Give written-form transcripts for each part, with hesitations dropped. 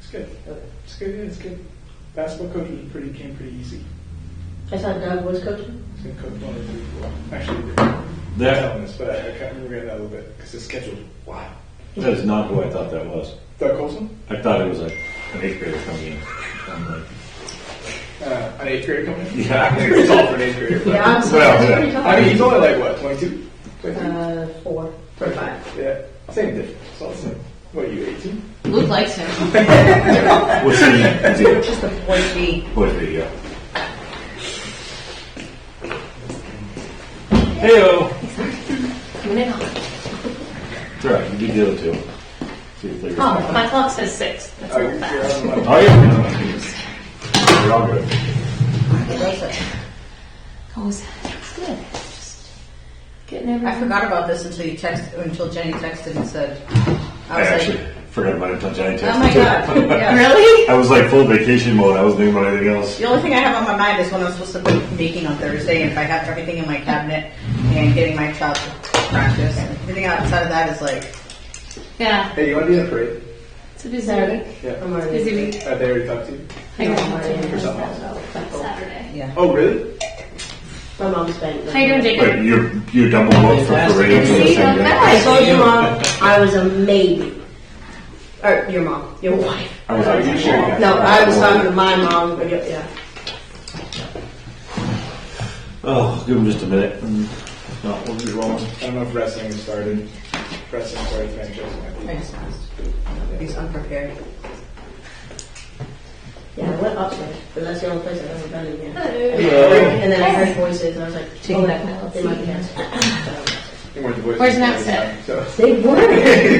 It's good. Okay. It's good. Yeah, it's good. Basketball coach came pretty easy. I thought Doug was coaching. He's going to coach 1 or 3 people. Actually, That, telling this, but I can't remember that a little bit because his schedule. Wow. that is not who I thought that was. Doug Colson? I thought it was like an 8th grader coming in. I'm like, An 8th grader coming in? yeah. I think it's all for an 8th grader. Yeah, I'm sorry. Well, That's yeah. pretty tough. I mean, he's only like, what, 22? 23? 4, 5. Yeah. Same difference. It's all the same. What are you, 18? Luke likes him. What's he? Is he? Just the boys B. Boys B, yeah. Heyo. Coming in hot. It's all right. You do the other two. See if they Oh, my clock says 6. That's Oh, a you're little on fast. the money. Oh, yeah. You're all good. Goes. It's good. Just getting I everything. forgot about this until Jenny texted and said, I I was actually like, forgot about it until Jenny texted. oh my god. Yeah. Really? I was like full vacation mode. I wasn't thinking about anything else. The only thing I have on my mind is when I'm supposed to be baking on Thursday, and if I have everything in my cabinet and getting my child to practice. Everything outside of that is like, Yeah. Hey, you want to be in the parade? It's a busy Saturday. week. Yeah. I'm already. Busy week. They already talked to you? How you doing? For something else. Saturday. yeah. Oh, really? My mom's been. How you doing, Jacob? But you're double booked for parades and the same day. I told your mom I was a maybe. Or your mom, your wife. I was Are you like, sure? Yeah. No, I was talking to my mom. But yeah. oh, give him just a minute. No, we'll be rolling. I don't know if wrestling has started. Wrestling started franchising. I think. He's unprepared. Yeah, I went upstairs, but that's the only place I've ever been in here. Hello. And then I heard voices, and I was like, Taking oh, that they might be us. They weren't the voices Where's the Nat whole sit? time, so. They were.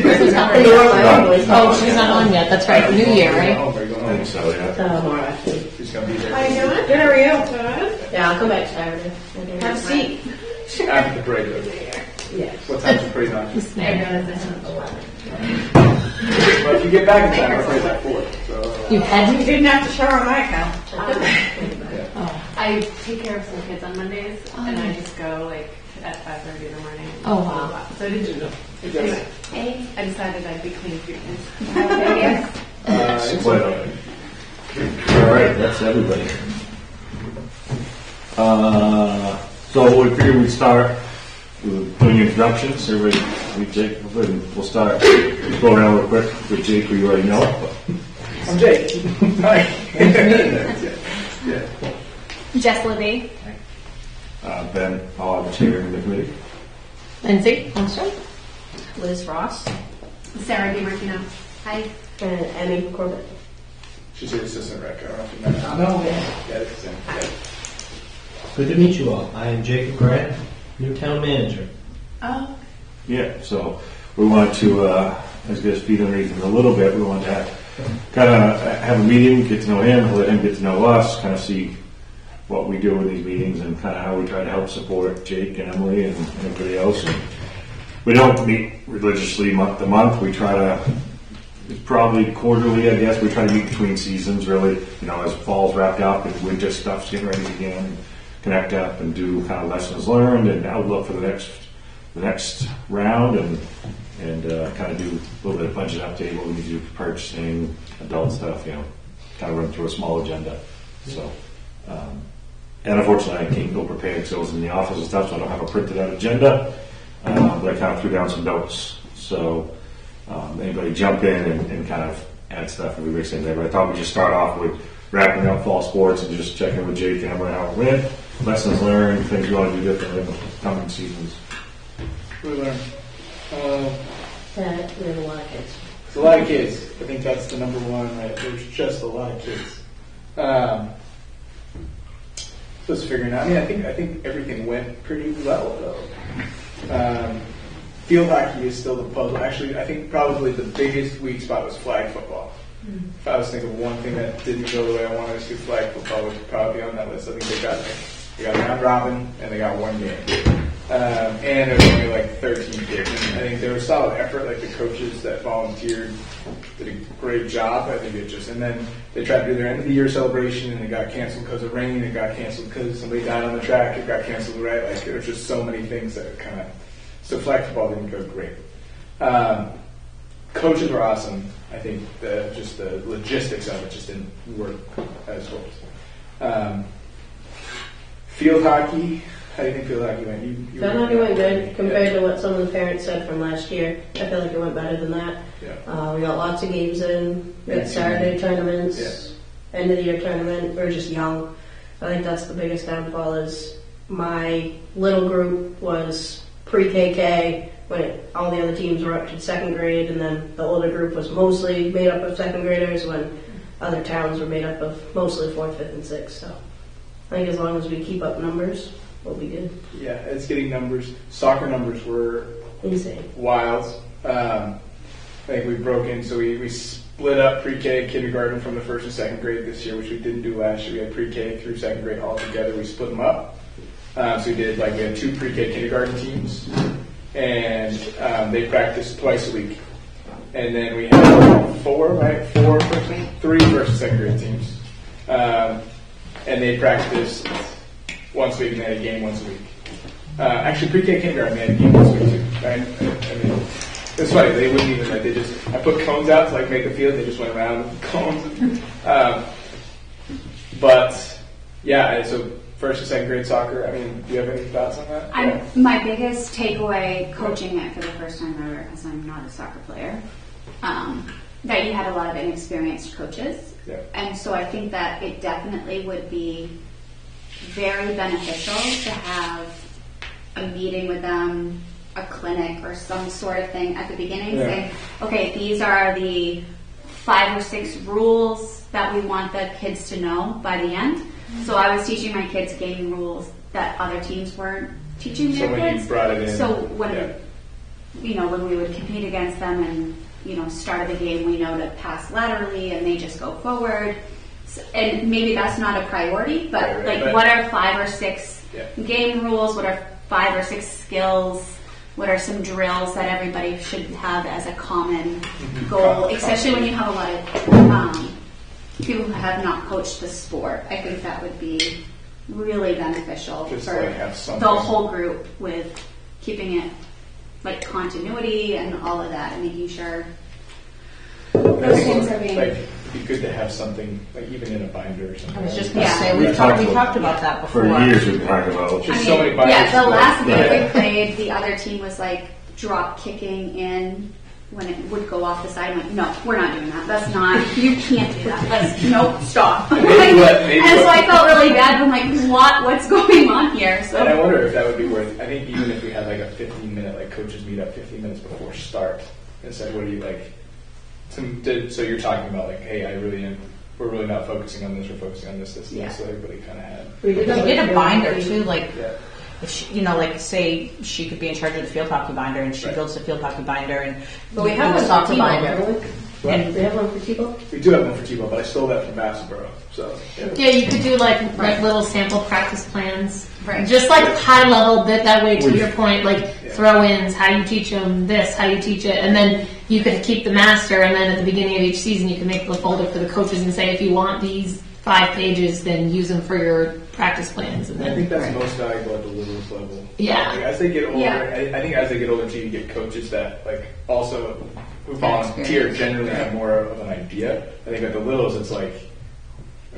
Kristen's not They ready. were my own voice. Oh, she's not on yet. That's right. New year, right? Oh, are you going I think home? so, yeah. Tomorrow, actually. She's going to be there. How you doing? Good, how are you? Yeah, I'll come back Saturday. Have a seat. After the parade. though. Yes. What time's the parade on? Oh, Well, if you get back in time, our parade's at 4. So, You had You didn't have to shower on my account. I take care of some kids on Mondays, and I just go like at 5:30 in the morning. Oh, wow. So I didn't know. Yes. Anyway, I decided I'd be clean for you guys. it's Well, okay. all right, that's everybody. So we figured we'd start with doing introductions. Everybody, meet Jake, and we'll start. Go around real quick with Jake, who you already know. I'm Jake. Hi. Yeah. Jess Libby. Ben, I'll have the chair in the committee. Lindsay Holmstrom. Liz Ross. Sarah DiMartino. Hi. And Emmy Corbett. She's your assistant rec. I don't know if you met her. No. Yeah, it's the same. Yeah. Good to meet you all. I am Jacob Grant, new town manager. Oh. Yeah, so we wanted to, as guys feet underneath him a little bit, we wanted to kind of have a meeting, get to know him, let him get to know us, kind of see what we do in these meetings and kind of how we try to help support Jake and Emily and everybody else. And we don't meet religiously month to month. We try to, it's probably quarterly, I guess. We try to meet between seasons, really, as fall's wrapped up and winter stuff's getting ready to begin, connect up and do kind of lessons learned and outlook for the next round and kind of do a little bit of budget update, what we need to do for purchasing, adult stuff, kind of run through a small agenda. So, and unfortunately I can't go prepared because I was in the office and stuff, so I don't have a printed out agenda, but I kind of threw down some notes. So anybody jump in and kind of add stuff if we mix in there. But I thought we'd just start off with wrapping up fall sports and just checking with Jake and Emily how it went, lessons learned, things you want to do differently in the coming seasons. We learned. We have a lot of kids. It's a lot of kids. I think that's the number one, right? There's just a lot of kids. Just figuring out. I think everything went pretty well, though. Field hockey is still the puzzle. Actually, I think probably the biggest weak spot was flag football. If I was thinking of one thing that didn't go the way I wanted to, flag football would probably be on that list. I think they got round robin and they got one game. And there was only like 13 kids. And I think there was solid effort. Like the coaches that volunteered did a great job. I think and then they tried to do their end of the year celebration and it got canceled because of rain. It got canceled because somebody died on the track. It got canceled, right? Like there was just so many things that so flag football didn't go great. Coaches were awesome. I think just the logistics of it just didn't work as hoped. Field hockey. How do you think field hockey went? You Field hockey went good compared to what some of the parents said from last year. I feel like it went better than that. Yeah. We got lots of games in. We got Yeah. Saturday tournaments, Yeah. end of the year tournament. We're just young. I think that's the biggest downfall is my little group was pre-KK when all the other teams were up to second grade, and then the older group was mostly made up of second graders when other towns were made up of mostly 4th, 5th, and 6th. So I think as long as we keep up numbers, we'll be good. Yeah, it's getting numbers. Soccer numbers were Insane. wild. I think we broke in, so we split up pre-K and kindergarten from the 1st and 2nd grade this year, which we didn't do last year. We had pre-K through 2nd grade all together. We split them up. So we had 2 pre-K kindergarten teams, and they practiced twice a week. And then we had 3 first and 2nd grade teams. And they practiced once a week, and they had a game once a week. Actually, pre-K kindergarten, they had a game once a week too. I mean, it's funny, they wouldn't even, I put cones out to make the field, they just went around with cones. But, yeah, so first and 2nd grade soccer, I mean, do you have any thoughts on that? My biggest takeaway coaching it for the first time ever, because I'm not a soccer player, that you had a lot of inexperienced coaches. Yeah. And so I think that it definitely would be very beneficial to have a meeting with them, a clinic or some sort of thing at the beginning saying, okay, these are the 5 or 6 rules that we want the kids to know by the end. So I was teaching my kids game rules that other teams weren't teaching their So when kids. you brought it in. So when when we would compete against them and start of the game, we know to pass laterally and they just go forward. And maybe that's not a priority, but what are 5 or 6 game rules? What are 5 or 6 skills? What are some drills that everybody should have as a common goal, especially when you have a lot of people who have not coached the sport? I think that would be really beneficial Just for have something. the whole group with keeping it continuity and all of that and making sure those things are being... It'd be good to have something, even in a binder or something. I was just going to Yeah. say, we talked about that before. For years we've talked about. Just so many binders. Yeah, the last game Yeah. we played, the other team was drop kicking in when it would go off the side. I'm like, no, we're not doing that. That's not, you can't do that. Nope, stop. Maybe and so I felt really bad. I'm like, what's going on here? So And I wonder if that would be worth, I think even if we had a 15-minute, coaches meet up 15 minutes before start and said, what do you so you're talking about hey, we're really not focusing on this, we're focusing on this, so everybody kind of had. We We did a binder too, Yeah. if she, say she could be in charge of the field hockey binder, and she builds the field hockey binder, and But we have do one a soccer for T-ball, binder. don't we? What? We have one for T-ball? We do have one for T-ball, but I stole that from Bassboro, so. Yeah. Yeah, you could do like little sample practice plans. Right. Just high level, that way to Which- your point, throw-ins, how you teach them this, how you teach it, and then you could keep the master, and then at the beginning of each season you can make the folder for the coaches and say, if you want these 5 pages, then use them for your practice plans. And I then think that's most valuable at the littlest level. Yeah. As they get older, Yeah. I think as they get older too, you get coaches that also who volunteer generally have more of an idea. I think at the littles, it's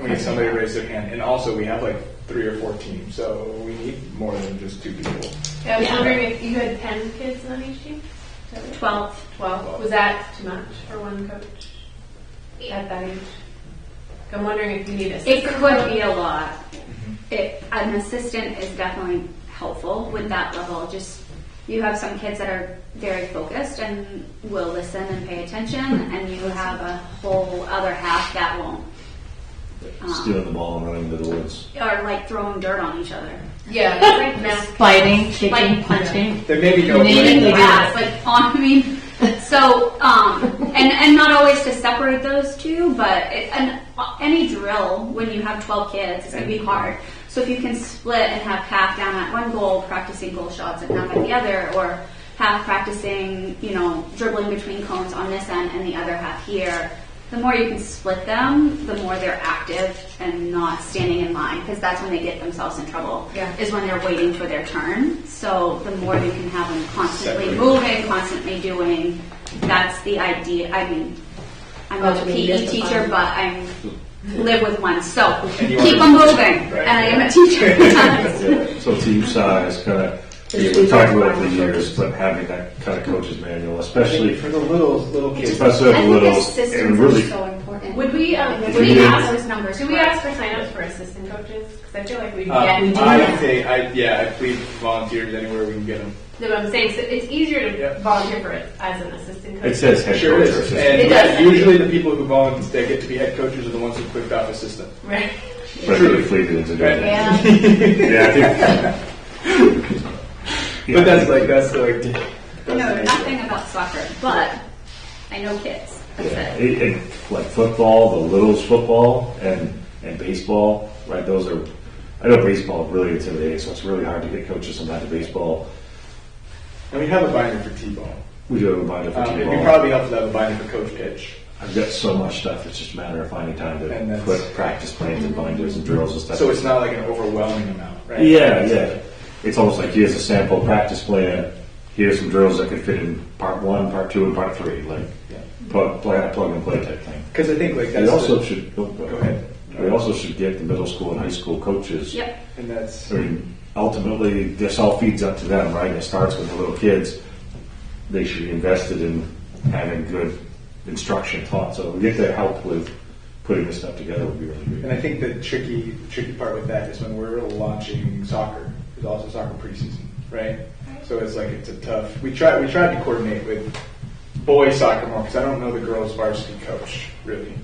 we need somebody to raise their hand, and also we have 3 or 4 teams, so we need more than just 2 people. Yeah, I was wondering if you had 10 kids on each team? 12. 12. Was that too much for one coach at that age? I'm wondering if you need a It could be a lot. An assistant is definitely helpful with that level. Just you have some kids that are very focused and will listen and pay attention, and you have a whole other half that won't. Stealing the ball and running into the woods. Or throwing dirt on each other. Yeah, it's like math. biting, kicking, punching. There may be no Naming the Grass, so, and not always to separate those two, but any drill when you have 12 kids is going to be hard. So if you can split and have half down at one goal practicing goal shots and half at the other, or half practicing, dribbling between cones on this end and the other half here, the more you can split them, the more they're active and not standing in line, because that's when they get themselves in trouble, is when they're waiting for their turn. So the more you can have them constantly moving, constantly doing, that's the idea. I mean, I'm not Oh, a so you PE missed the teacher, fun. but I live with one. So And you keep are- them moving. Right. And I am a teacher. Yeah. So team size, kind of, we talked about it for years, but having that kind of coach's manual, I especially think for the little kids. especially I the think littles, assistants and really, are so important. Would we Yeah. ask those numbers? do we first. ask for signups for assistant coaches? Because I feel like we Uh, get. we do I that. say, I plead volunteers anywhere we can get them. No, but I'm saying so it's easier to Yeah. volunteer for it as an assistant coach. it says head Sure coach is. or And assistant. It does. usually the people who volunteer that get to be head coaches are the ones who clicked off assistant. Right. But they fleeted into doing Right. that. Yeah. Yeah, I think. But that's like, I know nothing about soccer, but I know kids. That's Yeah, it. like football, the littles football, and baseball, right? Those are, I know baseball is really intimidating, so it's really hard to get coaches sometimes to baseball. And we have a binder for T-ball. We do have a binder for It'd be T-ball. probably helpful to have a binder for coach pitch. I've got so much stuff, it's just a matter of finding time And to that's- put practice plans and binders and drills and stuff. So it's not like an overwhelming amount, right? Yeah. It's almost like here's a sample practice plan, here's some drills that could fit in part 1, part 2, and part 3, like Yeah. plug and play type thing. Because I think like We that's also should, go ahead. We also should get the middle school and high school coaches. Yep. and that's I mean, ultimately, this all feeds up to them, right? It starts with the little kids. They should be invested in having good instruction taught. So we get their help with putting this stuff together would be really and great. I think the tricky part with that is when we're launching soccer. There's also soccer preseason, right? So it's like it's a tough. We tried to coordinate with boys soccer more because I don't know the girls varsity coach really.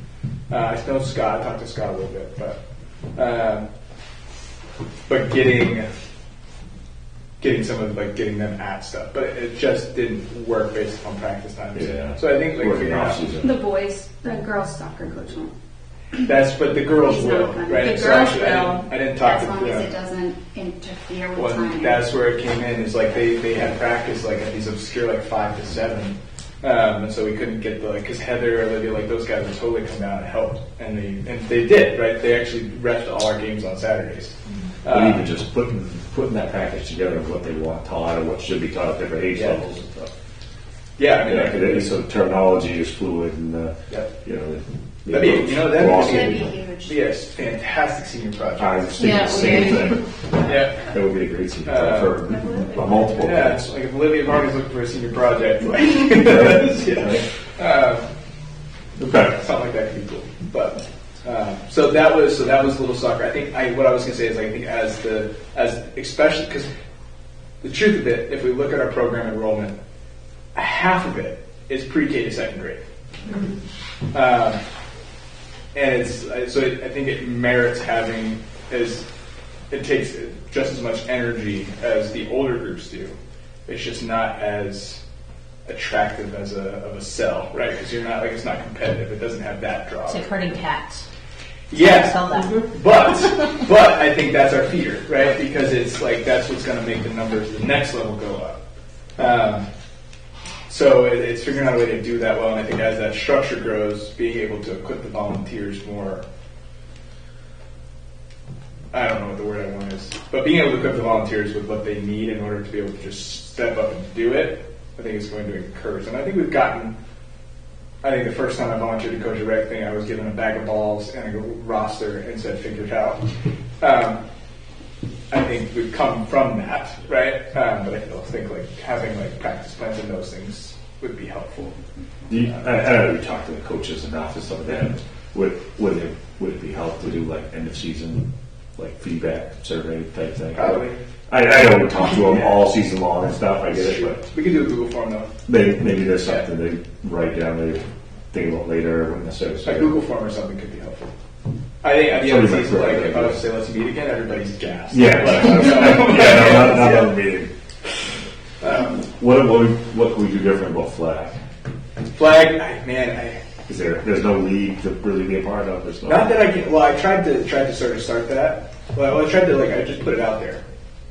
I know Scott. I talked to Scott a little bit, but getting some of getting them at stuff, but it just didn't work based on practice times. Yeah. So I think Working figuring out off-season. The boys, the girls soccer coach won't. but the girls He's will, not gonna- right? The So girls actually, will. I didn't talk As to long as them. it doesn't interfere with Well, timing. that's where it came in. Is like they had practice like at these obscure 5 to 7, and so we couldn't get the because Heather, Olivia, those guys would totally come down and help, and they did, right? They actually refed all our games on Saturdays. But even just putting that package together of what they want taught or what should be taught at different age Yeah. levels and stuff. Yeah, I mean, Yeah, so terminology is fluid and Yeah. you know. That'd be that'd That'd be be huge. a fantastic senior project. I was thinking Yeah, the same we- thing. Yeah. That would be a great senior for multiple Yeah, kids. it's like if Olivia Varney's looking for a senior project, like, Right. Okay. something like that could be cool. But so that was little soccer. I think what I was gonna say is I think as especially because the truth of it, if we look at our program enrollment, half of it is pre-K to second grade. And I think it merits having it takes just as much energy as the older groups do. It's just not as attractive as a sell, right? Because you're not it's not competitive. It doesn't have that draw. It's like herding cats. Yeah, Sell that. but I think that's our fear, right? Because it's that's what's going to make the numbers the next level go up. So it's figuring out a way to do that well, and I think as that structure grows, being able to equip the volunteers more. I don't know what the word I want is, but being able to equip the volunteers with what they need in order to be able to just step up and do it, I think is going to encourage. And I think we've gotten. I think the first time I volunteered to coach a rec thing, I was given a bag of balls and a roster and said, "Figure it out." I think we've come from that, right? But I still think having practice plans and those things would be helpful. I know we talked to the coaches enough and stuff like that. Would it be helpful to do end of season feedback survey type thing? Probably. I know we talk to them all season long and stuff. I get it, but We could do a Google form though. maybe there's something they write down they think about later. Wouldn't necessarily A say. Google form or something could be helpful. I think at the end of the season, if I was to say let's meet again, everybody's gassed. Yeah, yeah, not on the meeting. What can we do different about flag? Flag, Is there's no league to really be a part of? There's no, not that I can. Well, I tried to sort of start that. Well, I tried to I just put it out there.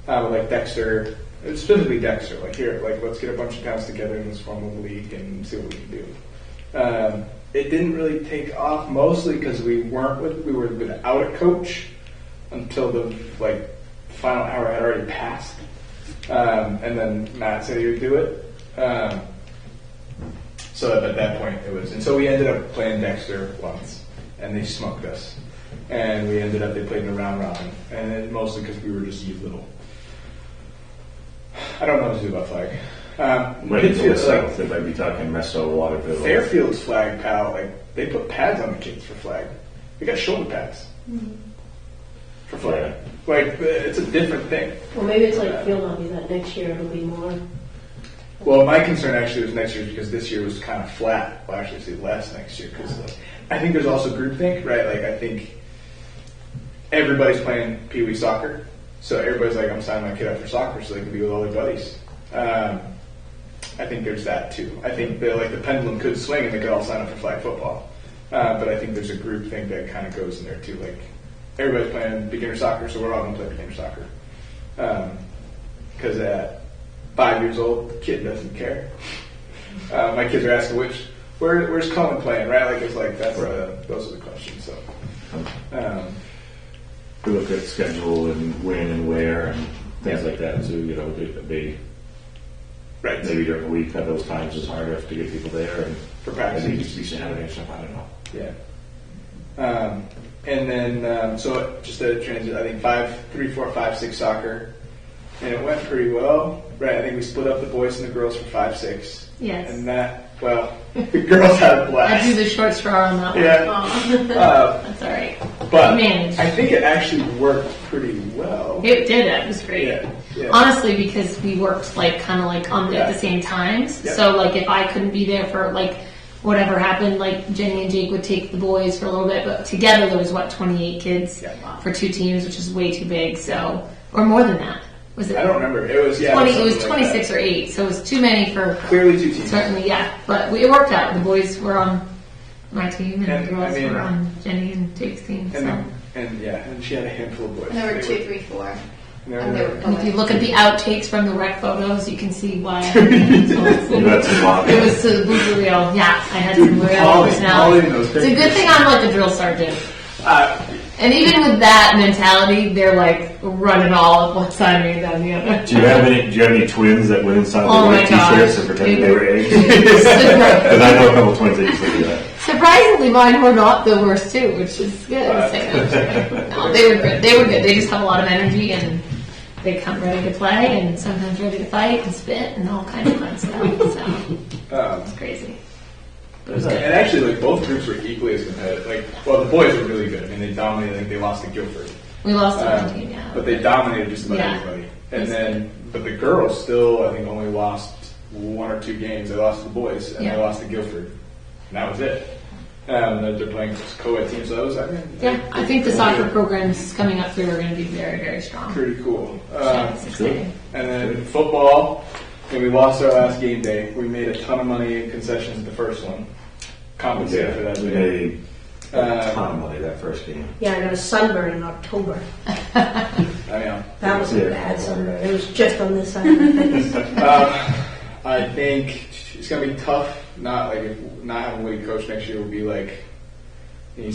With Dexter, specifically Dexter. Here, let's get a bunch of towns together in this formal league and see what we can do. It didn't really take off, mostly because we were without a coach until the final hour had already passed, and then Matt said he would do it. So at that point it was, and so we ended up playing Dexter once, and they smoked us. And we ended up, they played in a round robin, and then mostly because we were just little. I don't know what to do about flag. But in the Pittsfield, south, they might be talking Meso, Waterville. Fairfield's flag, pal, like they put pads on the kids for flag. They got shoulder pads for flag. Like it's a different thing. Well, maybe it's like field hockey that next year it'll be more. Well, my concern actually was next year because this year was kind of flat. Well, actually, say less next year because I think there's also groupthink, right? Like I think everybody's playing Pee Wee soccer, so everybody's like, I'm signing my kid up for soccer so they can be with all their buddies. I think there's that too. I think the pendulum could swing and they could all sign up for flag football, but I think there's a groupthink that kind of goes in there too. Like everybody's playing beginner soccer, so we're all going to play beginner soccer. Because at 5 years old, the kid doesn't care. My kids are asking where's Cullen playing, right? Like it's like that's those are the questions. So we look at schedule and when and where and things like that. So they right maybe during the week at those times it's harder to get people there and for practice. it needs to be Saturday or something. I don't know. Yeah. And then so just a transit. I think 5, 3, 4, 5, 6 soccer, and it went pretty well. Right. I think we split up the boys and the girls for 5, 6. Yes. And the girls had a blast. I drew the short straw on that one. Yeah. That's all right. But Managed. I think it actually worked pretty well. It did. It was great. Yeah. Honestly, because we worked at Yeah. the same times. Yeah. So like if I couldn't be there for whatever happened, like Jenny and Jake would take the boys for a little bit, but together there was 28 kids for 2 teams, which is way too big. So or more than that. Was it? I don't remember. It was 20. It was something 26 like or 8. So it was too many for clearly 2 teams. certainly. Yeah, but it worked out. The boys were on my team, and the girls were on Jenny and Jake's team. And she had a handful of boys. And there were They 2, 3, 4. and they And they were- were And if you look at the outtakes from the rec photos, you can see why. You had some long. It was the booster real. Yeah, I had some real Pauline personality. knows It's a good thing I'm like a drill sergeant. Uh, And even with that mentality, they're like running all up one side of me and down the other. Do you have any twins that went inside Oh the my white t-shirts gosh. and pretend they were eggs? Because I know a couple twins that used to do that. Surprisingly, mine were not the worst too, which is good. No, they were good. They were good. They just have a lot of energy and they come ready to play and sometimes ready to fight and spit and all kinds of fun stuff. So it's crazy. And actually, both groups were equally as competitive. The boys were really good. I mean, they dominated. I think they lost to Guilford. We lost to one team, yeah. But they dominated just about Yeah. everybody. And but the girls still, I think, only lost 1 or 2 games. They lost to the boys, and Yeah. they lost to Guilford. And that was it. They're playing co-ed teams, so that was, Yeah, I think the soccer programs coming up through are going to be very, very strong. pretty cool. It's exciting. And then football, and we lost our last game day. We made a ton of money in concessions the first one. Compensated for that. We made a ton of money that first game. Yeah, I got a sunburn in October. That was a bad sunburn. It was just on this side of my face. I think it's gonna be tough. Not having Woody coach next year will be like he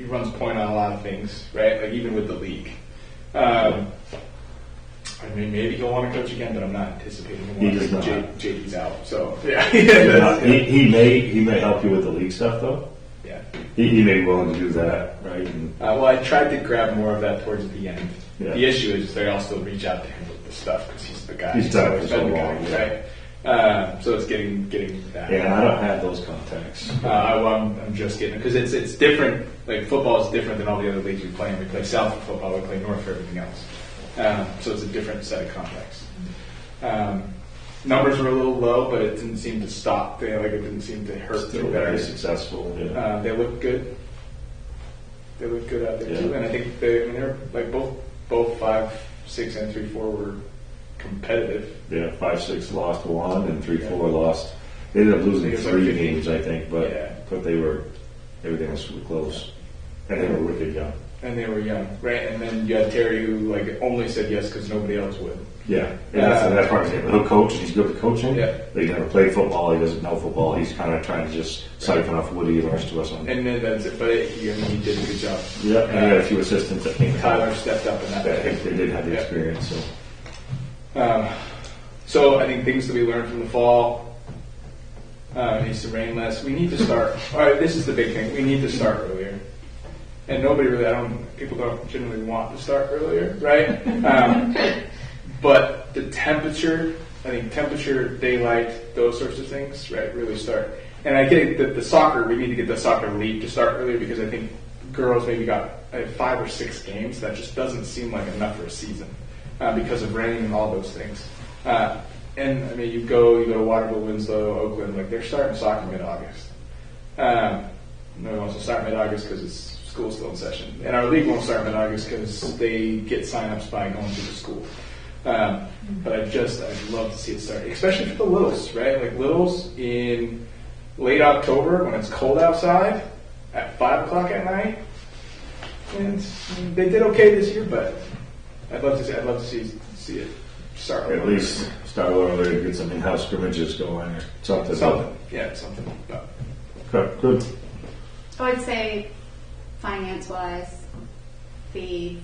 runs point on a lot of things, right? Like even with the league. I mean, maybe he'll want to coach again, but I'm not anticipating him. He does not. JD's out, so yeah. He may help you with the league stuff though. Yeah. He may be willing to do that, right? And Well, I tried to grab more of that towards the end. Yeah. The issue is they all still reach out to him with the stuff because he's the guy. He's done it always for so been the long, guy, yeah. right? So it's getting that. yeah, I don't have those contacts. I'm just getting because it's different. Like football is different than all the other leagues we play in. We play South for football. We play North for everything else. So it's a different set of contacts. Numbers were a little low, but it didn't seem to stop. It didn't seem to hurt. Still very successful. Yeah. They look good. They look good out there Yeah. too, and I think they're like both 5, 6, and 3, 4 were competitive. Yeah, 5-6 lost 1 and 3-4 lost. They ended up losing 3 games, I think, but everything was super close, and they were wicked young. And they were young, right? And then you had Terry who only said yes because nobody else would. Yeah, and that's part of it. He'll coach, and he's good at coaching. Yeah. But he's never played football. He doesn't know football. He's kind of trying to just siphon off Woody and the rest of us on. And then that's it. But he did a good job. Yeah, and he had a few assistants that came. Tyler stepped up in that. I think they did have the experience. So So I think things to be learned from the fall. It needs to rain less. We need to start. All right, this is the big thing. We need to start earlier. And nobody really, people don't generally want to start earlier, right? But the temperature, I think temperature, daylight, those sorts of things, right, really start. And I get that the soccer, we need to get the soccer league to start earlier because I think girls maybe got 5 or 6 games. That just doesn't seem like enough for a season because of rain and all those things. And I mean, you go to Waterville, Winslow, Oakland, like they're starting soccer mid-August. No one wants to start mid-August because it's school's still in session. And our league won't start mid-August because they get sign-ups by going to the school. But I'd love to see it start, especially for the littles, right? Like littles in late October when it's cold outside at 5 o'clock at night. And they did okay this year, but I'd love to see it start. At least start earlier, get some in-house scrimmages going or something. Something. But. Okay, good. I would say, finance-wise, the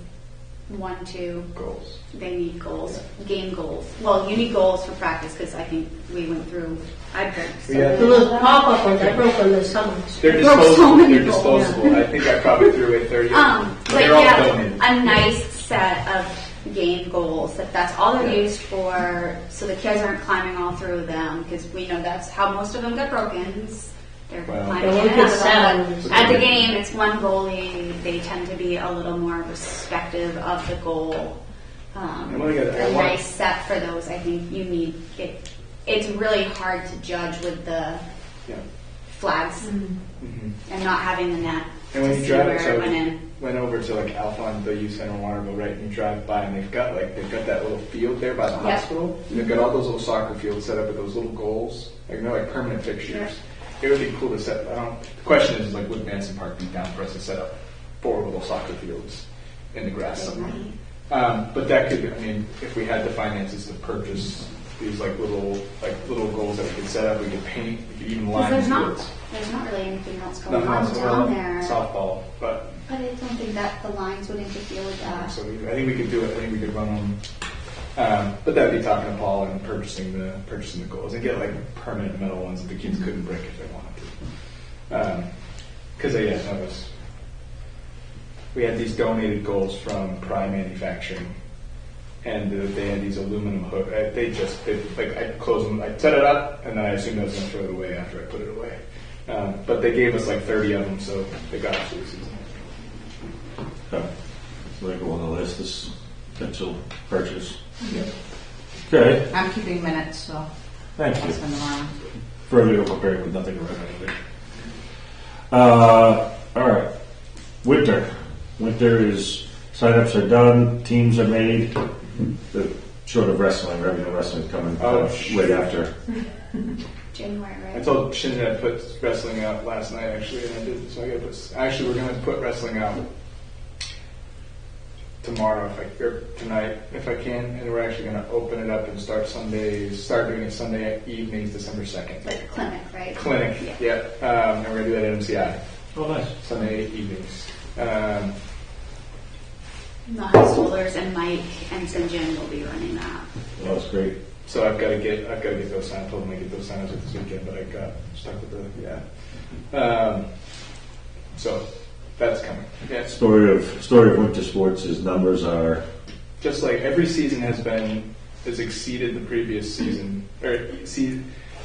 1-2 Goals. they need goals, game goals. Well, you need goals for practice because I think we went through. I broke Yeah. The little pop-up ones, I broke them this summer. They're broke so disposable. many They're goals. disposable. I think I probably threw away 30. But they're all donated. yeah, a nice set of game goals. That's all they're Yeah. used for, so the kids aren't climbing all through them because we know that's how most of them get broken. They're Well, climbing Yeah, in and one out of them. kid's But at the game, it's one goalie. They tend to be a little more respective of the goal. I'm gonna get A nice set for those. I think you need it. It's really hard to judge with the Yeah. flags Mhm. and not having the net And when to you see drive where it, it so went in. went over to like Alphon, the youth center in Waterville, right? And you drive by, and they've got that little field there by the Yep. hospital. And they've got all those little soccer fields set up with those little goals, like they're like permanent fixtures. It would be cool to set. The question is like, would Manson Park be down for us to set up 4 little soccer fields in the grass somewhere? But that could, I mean, if we had the finances to purchase these like little goals that we could set up, we could paint, we could even line the There's fields. not really anything else going Nothing on else, down there. softball, but. But I don't think that the lines would interfere with that. So I think we could do it. I think we could run them. But that'd be talking to Paul and purchasing the goals and get like permanent metal ones that the kids couldn't break if they wanted to. Because we had these donated goals from Prime Manufacturing, and they had these aluminum hook. I'd close them, I'd set it up, and then I assumed I was going to throw it away after I put it away. But they gave us like 30 of them, so they got us through the season. Okay. So they go on the list, this potential purchase. Yeah. Okay, I'm keeping minutes, so thank I'll you. send them around. Further prepared with nothing to write all right. Winter is, sign-ups are done, teams are made. The short of wrestling, regular wrestling is coming right after. January, I right? told Shannon I'd put wrestling out last night, actually, and I did. So I got to put. Actually, we're going to put wrestling out tomorrow, or tonight, if I can, and we're actually going to open it up and start doing it Sunday evenings, December 2nd. Like a clinic, right? Clinic, yeah. And we're going to do that at MCI, Oh, nice. Sunday evenings. The high schoolers and Mike and St. Jim will be running that. Well, that's great. So I've got to get those signed. I told them I get those signed this weekend, but I got stuck with so that's coming. Yeah. Story of winter sports is numbers are Just like every season has exceeded the previous season, or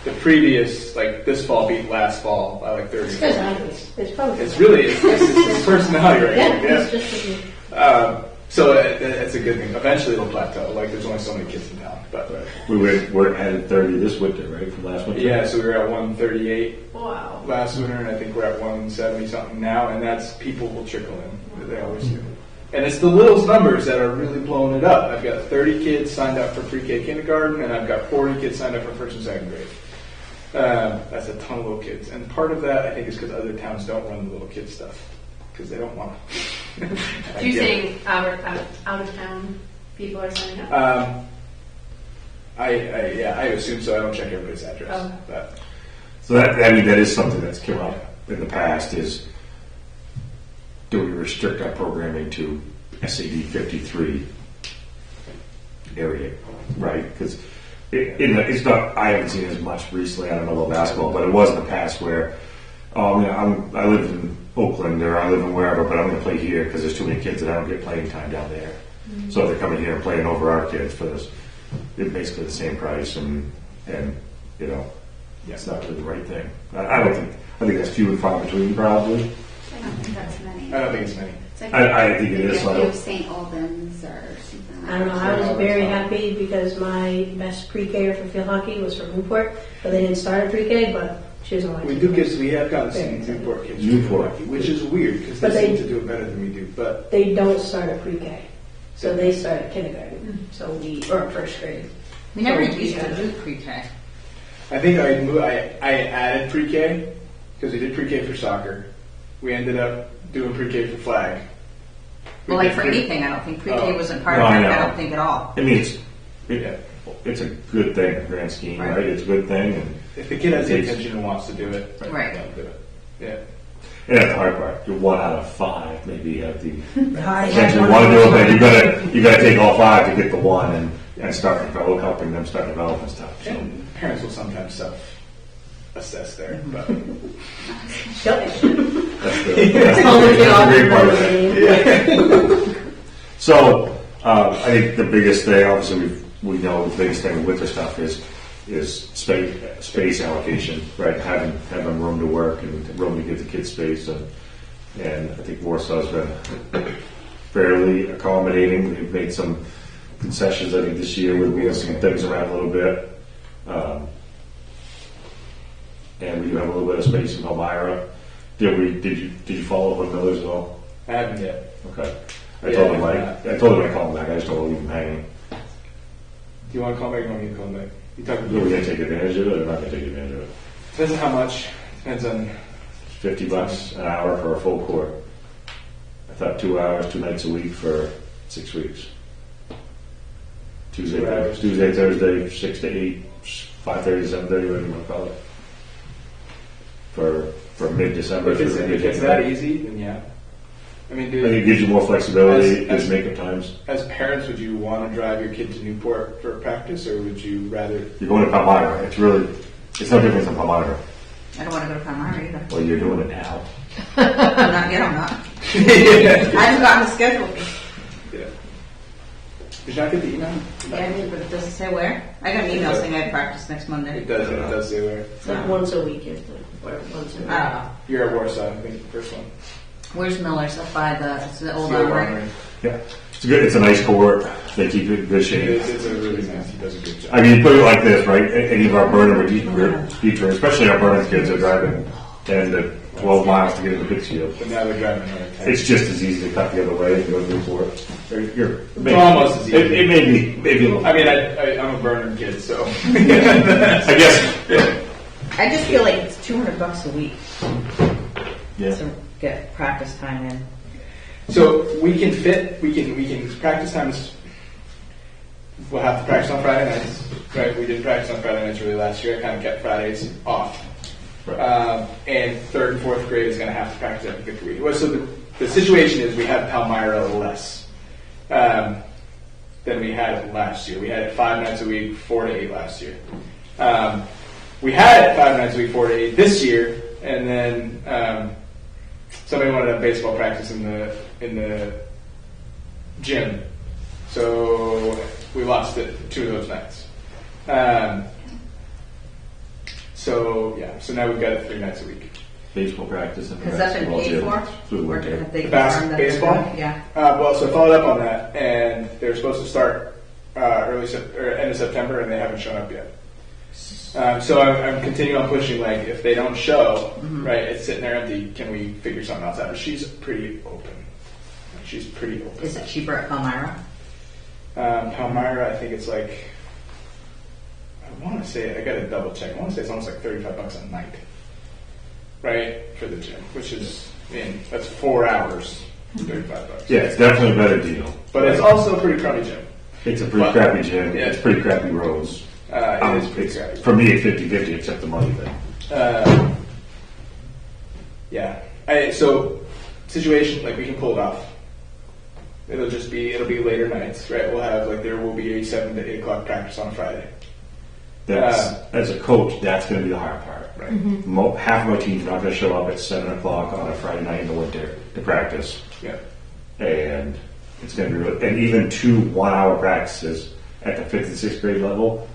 the previous, like this fall beat last fall by like 30. It's probably. It's really it's personality right Yeah, here. it's just a, So that's a good thing. Eventually it'll plateau. Like there's only so many kids in town, but we were at 30 this winter, right? From last winter. yeah. So we were at 138 Wow. last winter, and I think we're at 170 something now. And that's people will trickle in. They always do. And it's the littles numbers that are really blowing it up. I've got 30 kids signed up for pre-K kindergarten, and I've got 40 kids signed up for first and second grade. That's a ton of little kids, and part of that I think is because other towns don't run the little kid stuff because they don't want to. Do you think out of town people are signing up? I assume so. I don't check everybody's address. Oh. But So that is something that's come up in the past is, do we restrict our programming to SAD 53 area, right? Because it's not. I haven't seen as much recently. I don't know about basketball, but it was in the past where, I live in Oakland or I live in wherever, but I'm going to play here because there's too many kids that I don't get playing time down there. So they're coming here and playing over our kids for this. It's basically the same price, and you know, it's not really the right thing. I don't think. I think that's few and far between, probably. I don't think that's many. I don't think it's many. It's like I think it is. maybe So I a few don't- St. Albans or something. I don't know. I was very happy because my best pre-K for field hockey was from Newport, but they didn't start at pre-K. But she was like, We have gotten some Newport kids, Newport. which is weird because But they they- seem to do it better than we do. But they don't start at pre-K, so they start at kindergarten. So or first grade. We never So used to yeah. do pre-K. I think I added pre-K because we did pre-K for soccer. We ended up doing pre-K for flag. We Well, like did for pre- anything, I don't think pre-K Oh. wasn't part No, of I it. know. I don't think at all. I mean, Yeah. it's a good thing, in the grand scheme, Right. right? It's a good thing, and If the kid has the intention and wants to do it, Right. they'll do it. Yeah. that's the hard part. You're 1 out of 5, maybe have the I had intention one want to do it, of but you gotta take all 5 to get the 1 and start helping them start developing stuff. So. And parents will sometimes self-assess there, but That's the, Only that's the the great part of it. game. So I think the biggest thing, obviously, we know the biggest thing with winter stuff is space allocation, right? Having room to work and room to give the kids space, and I think Warsaw's been fairly accommodating. We've made some concessions, I think, this year where we have some things around a little bit. And we do have a little bit of space in Palmyra. Did you follow up on Millers at all? I haven't yet. Okay. I Yeah, told him I'd call him back. I just don't want to leave him hanging. Do you want to call back or do you want me to call back? You talking Are we going to take advantage of it or not going to take advantage of it? Depends on how much. Depends on. $50 an hour for a full court. I thought 2 hours, 2 nights a week for 6 weeks. 2 hours. Tuesday, Thursday, 6 to 8, 5:30 to 7:30, whatever you want to call it. For mid-December. If it's that easy, then yeah. I mean, I think it gives you more flexibility, gives makeup times. As parents, would you want to drive your kid to Newport for practice, or would you rather? You're going to Palmyra. It's no different than Palmyra. I don't want to go to Palmyra either. Well, you're doing it now. I'm not yet, I'm not. I haven't gotten the schedule. Yeah. Did you not get the email? Yeah, I did, but it doesn't say where. I got an email saying I had practice next Monday. It does. It does say where. It's like once a week, or once a week. I don't know. You're at Warsaw, I think, the first one. Where's Miller's? Up by it's the old The old armory. armory. Yeah, it's good. It's a nice court. They keep it in good shape. It's a really nice. He does a good job. I mean, put it like this, right? Any of our Burnham or Detroit, especially our Burnham kids, are driving 10 to 12 miles to get to Pittsfield. But now they're driving another 10. It's just as easy to cut the other way and go to Newport. It's almost as easy. It may be, maybe a little. I mean, I'm a Burnham kid, so. I guess. I just feel like it's $200 a week Yeah. to get practice time in. So we can practice times. We'll have to practice on Friday nights, right? We didn't practice on Friday nights really last year. I kind of kept Fridays off. Right. And 3rd and 4th grade is going to have to practice every 5th week. Well, so the situation is we have Palmyra less than we had last year. We had it 5 nights a week, 4 to 8 last year. We had it 5 nights a week, 4 to 8 this year, and then somebody wanted to have baseball practice in the gym, so we lost it 2 of those nights. So now we've got it 3 nights a week. Baseball practice and Has that been basketball paid gym for? through the Or winter. have they The confirmed that they're baseball? doing it? Yeah. Well, so I followed up on that, and they're supposed to start end of September, and they haven't shown up yet. So I'm continuing on pushing. Like, if they don't show, right, it's sitting there empty. Can we figure something else out? But she's pretty open. She's pretty open. Is it cheaper at Palmyra? Palmyra, I think it's like, I want to say, I got to double check. I want to say it's almost like $35 a night, right, for the gym, which is, I mean, that's 4 hours, $35. Yeah, it's definitely a better deal. But it's also a pretty crummy gym. It's a pretty crappy gym. Yeah. It's pretty crappy roads. It is pretty crappy. For me, it's 50-50 except the money thing. Yeah. So situation, like, we can pull it off. It'll be later nights, right? There will be a 7 to 8 o'clock practice on Friday. That's, as a coach, that's going to be the hard part. Right. Half of my team's not going to show up at 7 o'clock on a Friday night in the winter to practice. Yeah. And it's going to be really, and even 2 1-hour practices at the 5th and 6th grade level,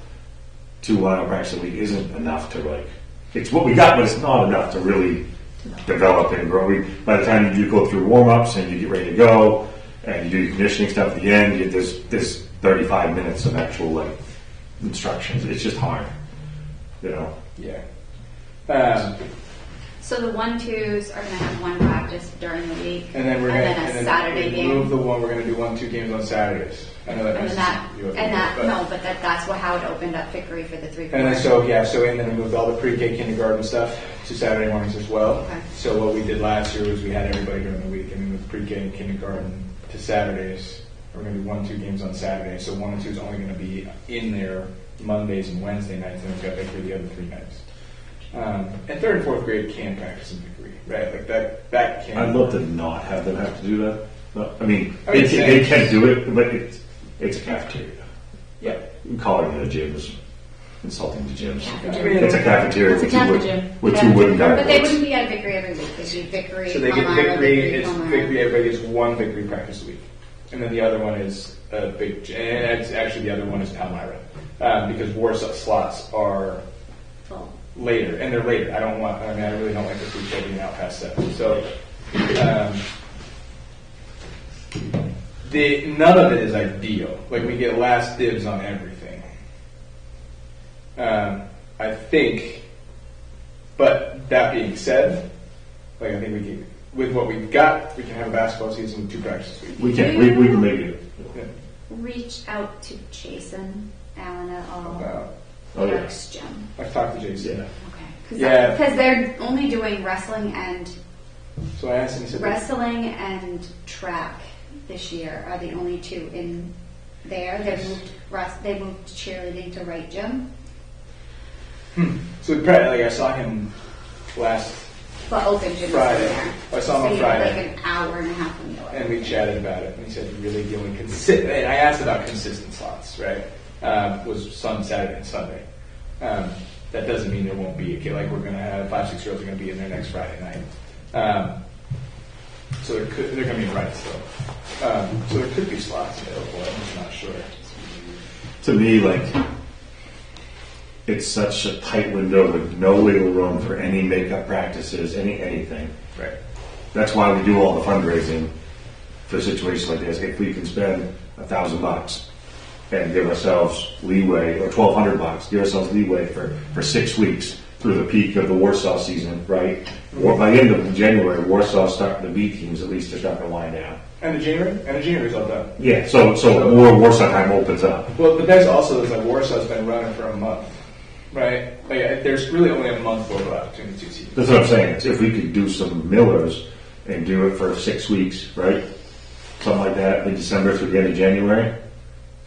2 1-hour practices a week isn't enough to like, it's what we got, but it's not enough to really develop and grow. By the time you go through warm-ups and you get ready to go and you do your conditioning stuff at the end, you get this 35 minutes of actual like instructions. It's just hard, you know. Yeah. So the 1-2s are going to have one practice during the week, And then we're and gonna then a Saturday we game. move the one. We're gonna do 1-2 games on Saturdays. I know that And messes that, you up. and that, but- no, but that's how it opened up Vickery for the 3-4. And then and then we moved all the pre-K kindergarten stuff to Saturday mornings as well. Okay. So what we did last year was we had everybody during the week, and we moved pre-K and kindergarten to Saturdays. We're going to do 1-2 games on Saturdays. So 1 and 2 is only going to be in there Mondays and Wednesday nights, and we've got Vickery the other 3 nights. And 3rd and 4th grade can practice in Vickery, right? Like that can. I'd love to not have them have to do that. No, I mean, I mean, they can do it, but it's a cafeteria. Yeah. Calling it a gym is insulting to gyms. Cafeteria. It's a cafeteria It's a with cafe two gym. with 2 wooden But they dartboards. wouldn't be at Vickery every week. They'd be Vickery, So they get Palmyra, Vickery. Vickery, It's Palmyra. Vickery. Everybody gets 1 Vickery practice a week, and then the other one is a big. And it's actually the other one is Palmyra, because Warsaw slots are Full. later, and they're later. I really don't like the 3 being out past 7. So, none of it is ideal. Like we get last dibs on everything. I think, but that being said, like I think we can, with what we've got, we can have a basketball season with 2 practices a week. We can make it. Yeah. Reach out to Jason Allen at all. About, Oh, yeah. Parks Gym. I've talked to Jason. Yeah. Okay. Yeah. Because they're only doing wrestling and He said, wrestling and track this year are the only 2 in there. They moved cheerleading to Wright Gym, so like I saw him last, but open gym is Friday. there. I saw him on So you Friday. have like an hour and a half from your and we chatted about it, and he said really the only consistent. And I asked about consistent slots, right? Was Saturday, and Sunday. That doesn't mean there won't be a kid. Like we're going to have 5-6-year-olds are going to be in there next Friday night. So they're going to be right still. So there could be slots available. I'm just not sure. To me, like, it's such a tight window with no wiggle room for any makeup practices, anything. Right. That's why we do all the fundraising for situations like this. If we can spend $1,000 and give ourselves leeway, or $1,200, give ourselves leeway for 6 weeks through the peak of the Warsaw season, right? Or by the end of January, Warsaw starting the B teams at least are starting to wind down. And the January is all done. Yeah, so more Warsaw time opens up. Well, but there's also like Warsaw's been running for a month, right? Like there's really only a month overlap between the 2 seasons. That's what I'm saying. If we could do some Millers and do it for 6 weeks, right? Something like that, in December through the end of January.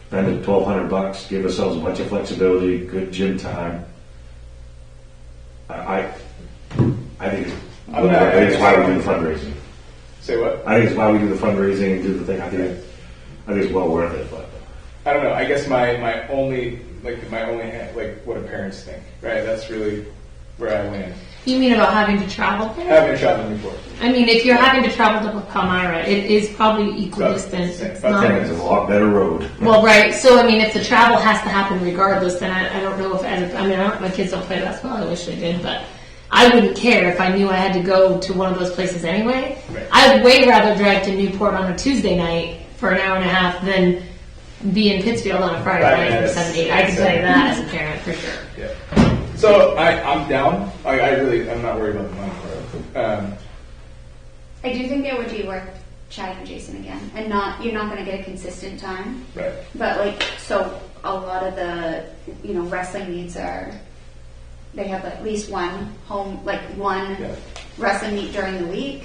Spend $1,200, give ourselves a bunch of flexibility, good gym time. I think it's why we do the fundraising. Say what? I think it's why we do the fundraising and do the thing. I think it's well worth it. But I don't know. I guess my only what do parents think, right? That's really where I land. You mean about having to travel there? Having traveled before. I mean, if you're having to travel to Palmyra, it is probably equal About distance. the same. It's About not. 10 it's a lot better road. Well, right. So, I mean, if the travel has to happen regardless, then I don't know if, my kids don't play basketball. I wish they did, but I wouldn't care if I knew I had to go to one of those places anyway. Right. I'd way rather drive to Newport on a Tuesday night for an hour and a half than be in Pittsfield on a Friday Right, night yeah, for 7 8. I can tell you that as a parent for sure. Yeah. So I'm down. I'm not worried about the money part. I do think it would be worth chatting with Jason again, and you're not going to get a consistent time, Right. but so a lot of the wrestling meets they have at least one Yeah. wrestling meet during the week,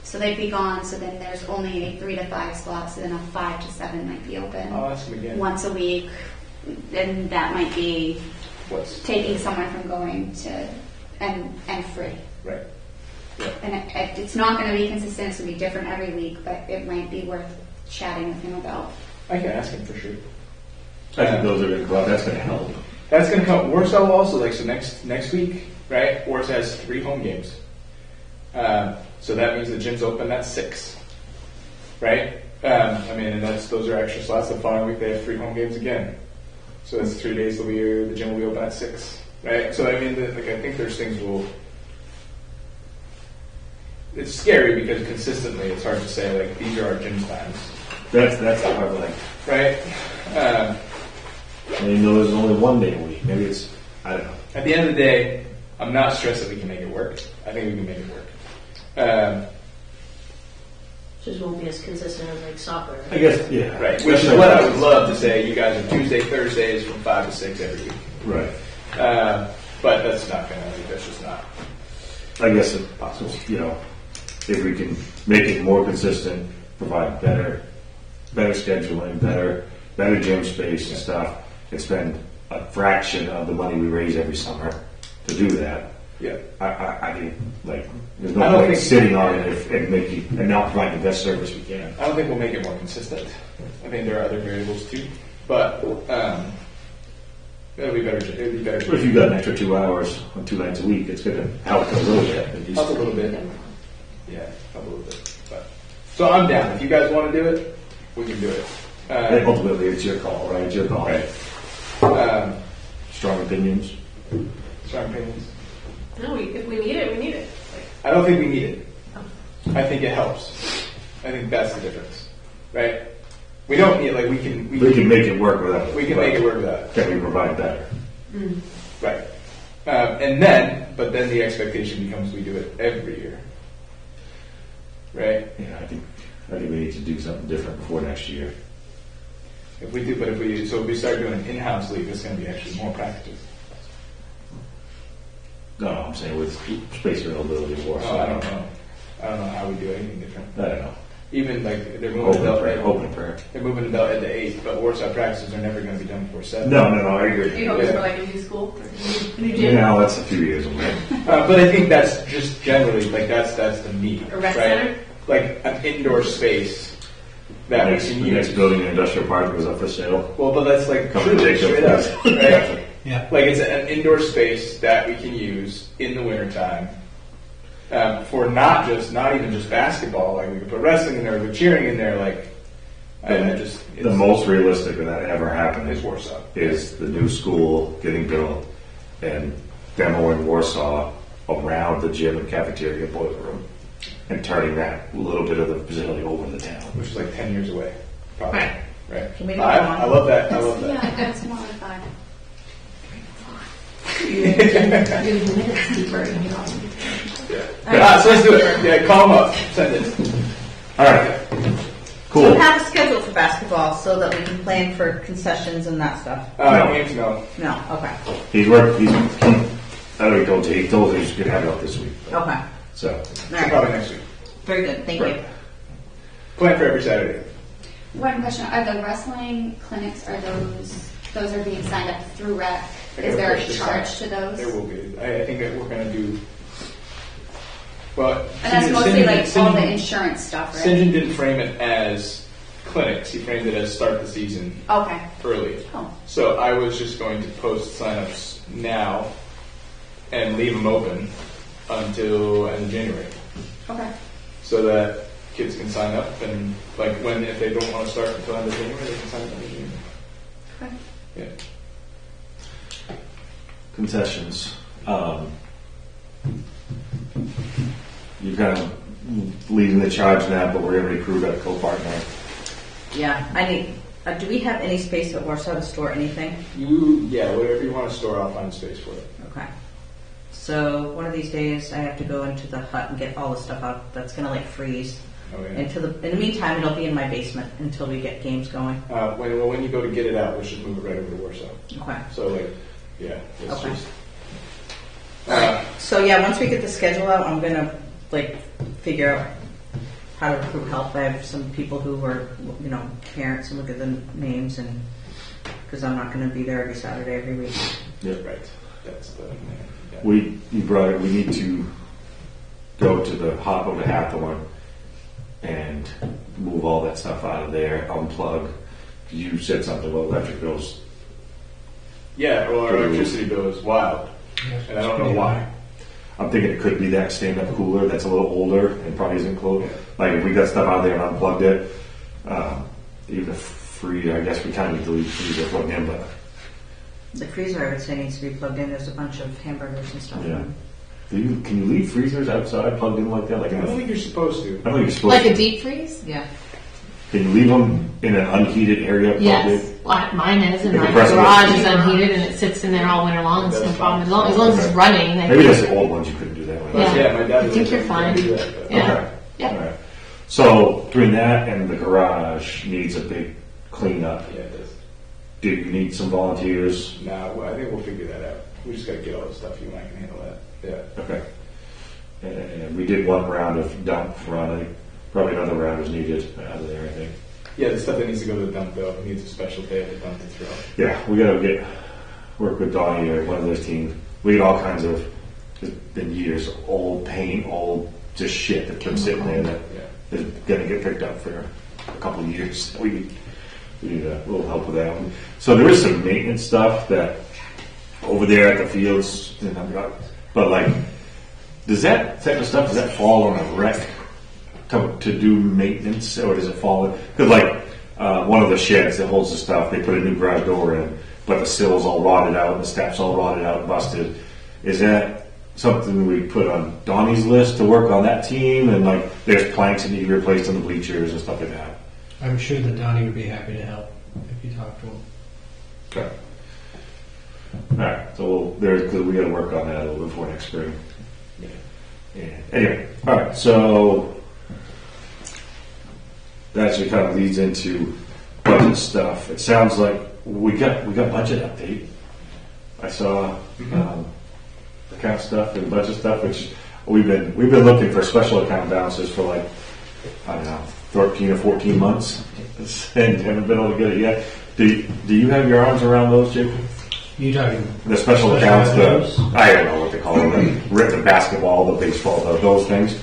so they'd be gone. So then there's only a 3 to 5 slots, and then a 5 to 7 might be open I'll ask him again. once a week. Then that might be What's taking someone from going to and free. right? And it's not going to be consistent. It's going to be different every week, but it might be worth chatting with him about. I can ask him for sure. I think those are going to go out. That's going to help. That's going to come. Warsaw will also so next week, right? Warsaw has 3 home games, so that means the gym's open at 6, right? And those are extra slots. The following week they have 3 home games again, so that's 3 days the gym will be open at 6, right? So I think there's things It's scary because consistently it's hard to say these are our gym times, That's the hard line. right? And you know there's only one day a week. Maybe it's, I don't know. At the end of the day, I'm not stressed that we can make it work. I think we can make it work. Just won't be as consistent as soccer. I guess, yeah. Right, which is what I would love to say. You guys are Tuesday, Thursdays from 5 to 6 every week. Right. But that's not going to, that's just not. I guess it's possible, if we can make it more consistent, provide better scheduling, better gym space and stuff, and spend a fraction of the money we raise every summer to do that. Yeah. I think there's I no don't point think- sitting on it and not providing the best service we can. I don't think we'll make it more consistent. I think there are other variables too. But it'll be better. It'll be better. But if you've got an extra 2 hours on 2 nights a week, it's going to help a little bit. at least. Help a little bit. Yeah, help a little bit. But so I'm down. If you guys want to do it, we can do it. And ultimately, it's your call, right? It's your call. Right. Strong opinions. Strong opinions. No, if we need it, we need it. I don't think we need it. I think it helps. I think that's the difference, right? We don't need we can We can make it work without it. we can make it work without it. Can we provide better? Right. But then the expectation becomes we do it every year, right? Yeah, I think we need to do something different before next year. If we start doing an in-house league, it's going to be actually more practice. No, I'm saying with space availability or I don't know. I don't know how we do anything different. I don't know. Even they're moving to Hope and prayer. They're moving to Bell Ed to 8, but Warsaw practices are never going to be done before 7. No, I Do agree. you hope Yeah. for a new school? A new gym? Yeah, that's a few years away. But I think that's just generally that's the need, A rec right? center? Like an indoor space that we can The next use. building in industrial park goes up for sale. Well, but that's Come true, to Jacob. straight up, right? Yeah. Like it's an indoor space that we can use in the wintertime for not even just basketball. Like we could put wrestling in there, we could cheering in there. The most realistic of that ever happened is Warsaw. is the new school getting built and demoing Warsaw around the gym and cafeteria and boiler room and turning that little bit of the facility over to the town. Which is 10 years away, probably. Right. Right. Can we move 5? on? I love that. I love that. Yeah, that's more than 5. So let's do it. Yeah, call them up. Send it. All right. So Cool. we have a schedule for basketball so that we can plan for concessions and that stuff. Games, no. No, okay, I already told you, he told us he's going to have it up this week. okay, So, all So right, probably next week. very good, thank you. Plan for every Saturday. One question: are the wrestling clinics those are being signed up through rec? Is there a charge to those? There will be. I think that we're going to do. Well, And that's mostly all the insurance stuff, right? St. John didn't frame it as clinics. He framed it as start the season Okay. early. Oh. So I was just going to post signups now and leave them open until end of January, Okay. so that kids can sign up and if they don't want to start until end of January, they can sign up in January. Okay. Yeah. concessions. You're kind of leading the charge now, but we're going to recruit a co-partner. Yeah, I need, do we have any space at Warsaw to store anything? Whatever you want to store, I'll find space for it. Okay. So one of these days I have to go into the hut and get all the stuff out that's gonna freeze. Oh yeah. In the meantime, it'll be in my basement until we get games going. When you go to get it out, we should move it right over to Warsaw. Okay. So it's Okay. just. So yeah, once we get the schedule out, I'm gonna figure out how to recruit help. I have some people who are parents and look at the names, and because I'm not gonna be there every Saturday every week. Yep. Right. That's the. Yeah. We need to go to the Hoppo to Hathorne and move all that stuff out of there, unplug. You said something about electric bills Yeah, well, our electricity bill is wild, and I don't know why. I'm thinking it could be that stand-up cooler that's a little older and probably isn't close. Like if we got stuff out there and unplugged it, even if free, I guess we kind of need to leave the freezer plugged in, but The freezer, I would say, needs to be plugged in. There's a bunch of hamburgers and stuff. yeah. Can you leave freezers outside plugged in like that? Like I don't think you're supposed to. I don't think you're supposed Like to. a deep freeze? Yeah. Can you leave them in an unheated area plugged Yes. in? Well, mine is, and The my compressor garage is- is unheated and it sits in there all winter long. It's no That's problem. fine. As long as it's running. I Maybe think- that's the old ones you couldn't do that with. Yeah. Yeah, my dad. I think you're fine. Do that, but- Yeah. Okay. Yep. All right. So between that and the garage needs a big cleanup. Yeah, it does. Do you need some volunteers? No, well, I think we'll figure that out. We just got to get all the stuff. You and I can handle that. Yeah. Okay. And we did one round of dump running. Probably another round is needed out of there, I think. Yeah, the stuff that needs to go to the dump though needs a special day at the dump to throw. Yeah, we gotta work with Donnie or one of those teams. We get all kinds of, it's been years, old paint, old just shit that's been sitting there that is gonna get picked up for a couple of years. We need a little help with that one. So there is some maintenance stuff that over there at the fields, but like, does that type of stuff, does that fall on a rec to do maintenance, or does it fall in? Because like one of the sheds that holds the stuff, they put a new garage door in, but the sill's all rotted out, and the steps all rotted out and busted. Is that something we put on Donnie's list to work on that team? And like, there's planks that need to be replaced on the bleachers and stuff like that. I'm sure that Donnie would be happy to help if you talk to him. Okay. All right. So because we got to work on that a little before next spring. Yeah. Anyway, all right. So that actually kind of leads into budget stuff. It sounds like we got budget update. I saw account stuff and budget stuff, which we've been looking for special account balances for like, I don't know, 13 or 14 months, and haven't been able to get it yet. Do you have your arms around those, Jacob? You talking The special accounts, I don't know what they call them, the basketball, the baseball, those things.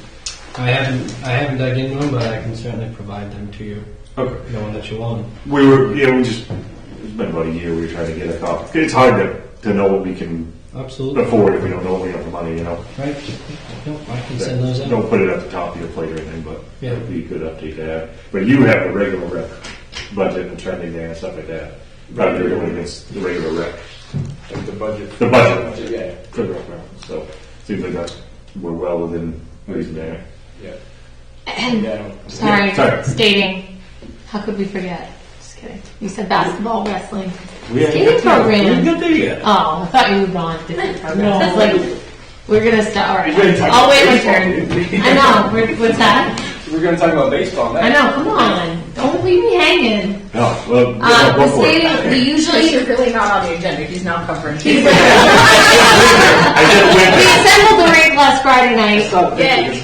I haven't dug into them, but I can certainly provide them to you. Okay. Knowing that you want them. it's been about a year we were trying to get a copy. It's hard to know what we can Absolutely. afford if we don't know we have the money, you know. Right. No, I can send those out. Don't put it at the top of your plate or anything, but Yeah. it'd be a good update to have. But you have the regular rec budget and trending there and stuff like that. Rather than going against the regular rec. Like the budget. The budget. Yeah. For the rec. So seems like we're well within reason there. Yeah. And Yeah. sorry, Sorry. skating. How could we forget? Just kidding. You said basketball, wrestling. We haven't Skating got there. program. We haven't got there yet. Oh, I thought you moved on to different programs. I was like, we're gonna start. All You're gonna right, talk I'll about wait my baseball, turn. dude. I know. What's that? We're going to talk about baseball now. I know. Come on, don't leave me hanging. No, well, The go for it. skating. We usually He's really not on the agenda. He's now covering. we assembled the rink last Friday night.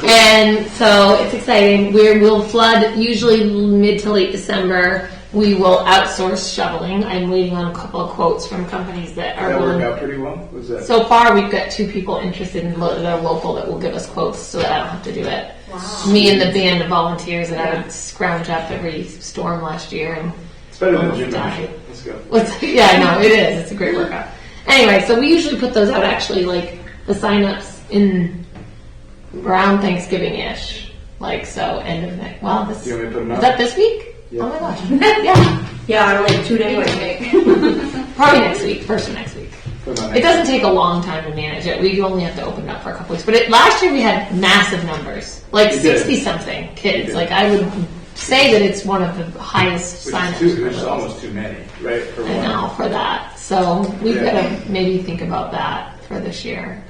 And so it's exciting. We'll flood usually mid to late December. We will outsource shoveling. I'm waiting on a couple of quotes from companies that are That willing. worked out pretty well. Was that? So far, we've got 2 people interested in that are local that will give us quotes, so that I don't have to do it. Wow. Me and the band of volunteers that I would scrounge up every storm last year. And It's better than almost gym died. membership. Let's go. yeah, I know it is. It's a great workout. Anyway, so we usually put those out actually like the sign-ups in around Thanksgiving-ish. Like so, end of next. Well, this Do you want me to put them is out? that this week? Yeah. Oh my gosh! Yeah, Yeah, only 2 days. probably next week. First of next week. Put them on It doesn't take a long time to manage it. We only have to open it up for a couple weeks. But last year we had massive numbers, like We did. 60-something We kids. did. Like I would say that it's one of the highest Which sign-ups. is for which is those. almost too many, right? For I one. know for that. So we've Yeah. got to maybe think about that for this year,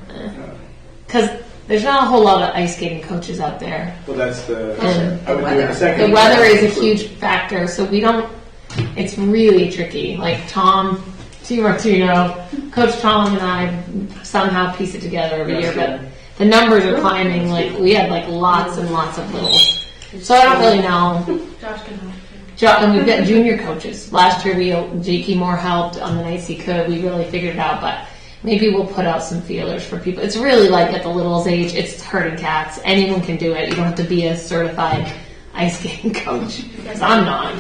because there's not a whole lot of ice skating coaches out there. Well, that's the. And I would do it the second. The weather is a huge factor, so we don't. It's really tricky. Like Tom Martino, Coach Tom and I somehow piece it together every year, but the numbers are climbing. Like we had like lots and lots of littles. So I don't really know. Josh can help. And we've got junior coaches. Last year, Jakey Moore helped on the nights he could. We really figured it out, but maybe we'll put out some feelers for people. It's really like at the littles age, it's herding cats. Anyone can do it. You don't have to be a certified ice skating coach. Because I'm not.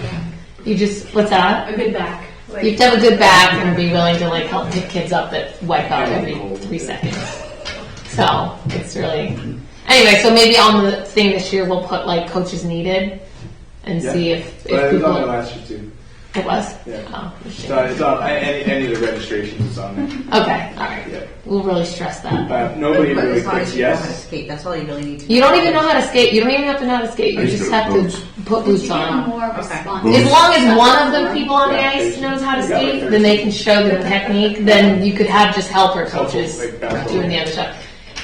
You just, what's that? A good back. Like, You have to have a good back and be willing to like help pick kids up that wipe out every 3 seconds. So it's really anyway. So maybe on the thing this year we'll put like coaches needed and Yeah. see if But it was on there people. last year too. It was. Yeah. Oh, It's on any of the registrations is on there. okay. All right. Yeah. We'll really stress that. Nobody But really as long as clicks you know how to yes. skate, that's all you really need to know. You don't even know how to skate. You don't even have to know how to skate. I You used just to have boots. to put Did boots you get on. more Okay. response? Boots. As long as one of the people on the Yeah, ice knows how to you got like skate, then they can show the technique. Then you could have just helper Helpful, coaches like basketball. doing the other stuff.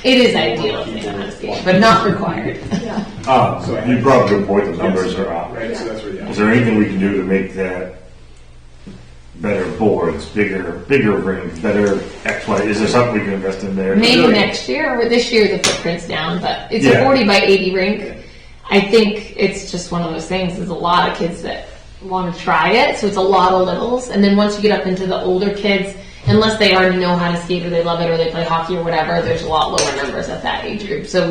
It is ideal if they know how to skate, but not required. You brought up a good point, the numbers are up. Right, so that's where the Is there anything we can do to make that better boards, bigger rings, better X, Y? Is there something we can invest in there? Maybe next year or this year the footprint's down, but it's a Yeah. 40 by 80 rink. I think it's just one of those things. There's a lot of kids that want to try it, so it's a lot of littles. And then once you get up into the older kids, unless they already know how to skate or they love it or they play hockey or whatever, there's a lot lower numbers at that age group. So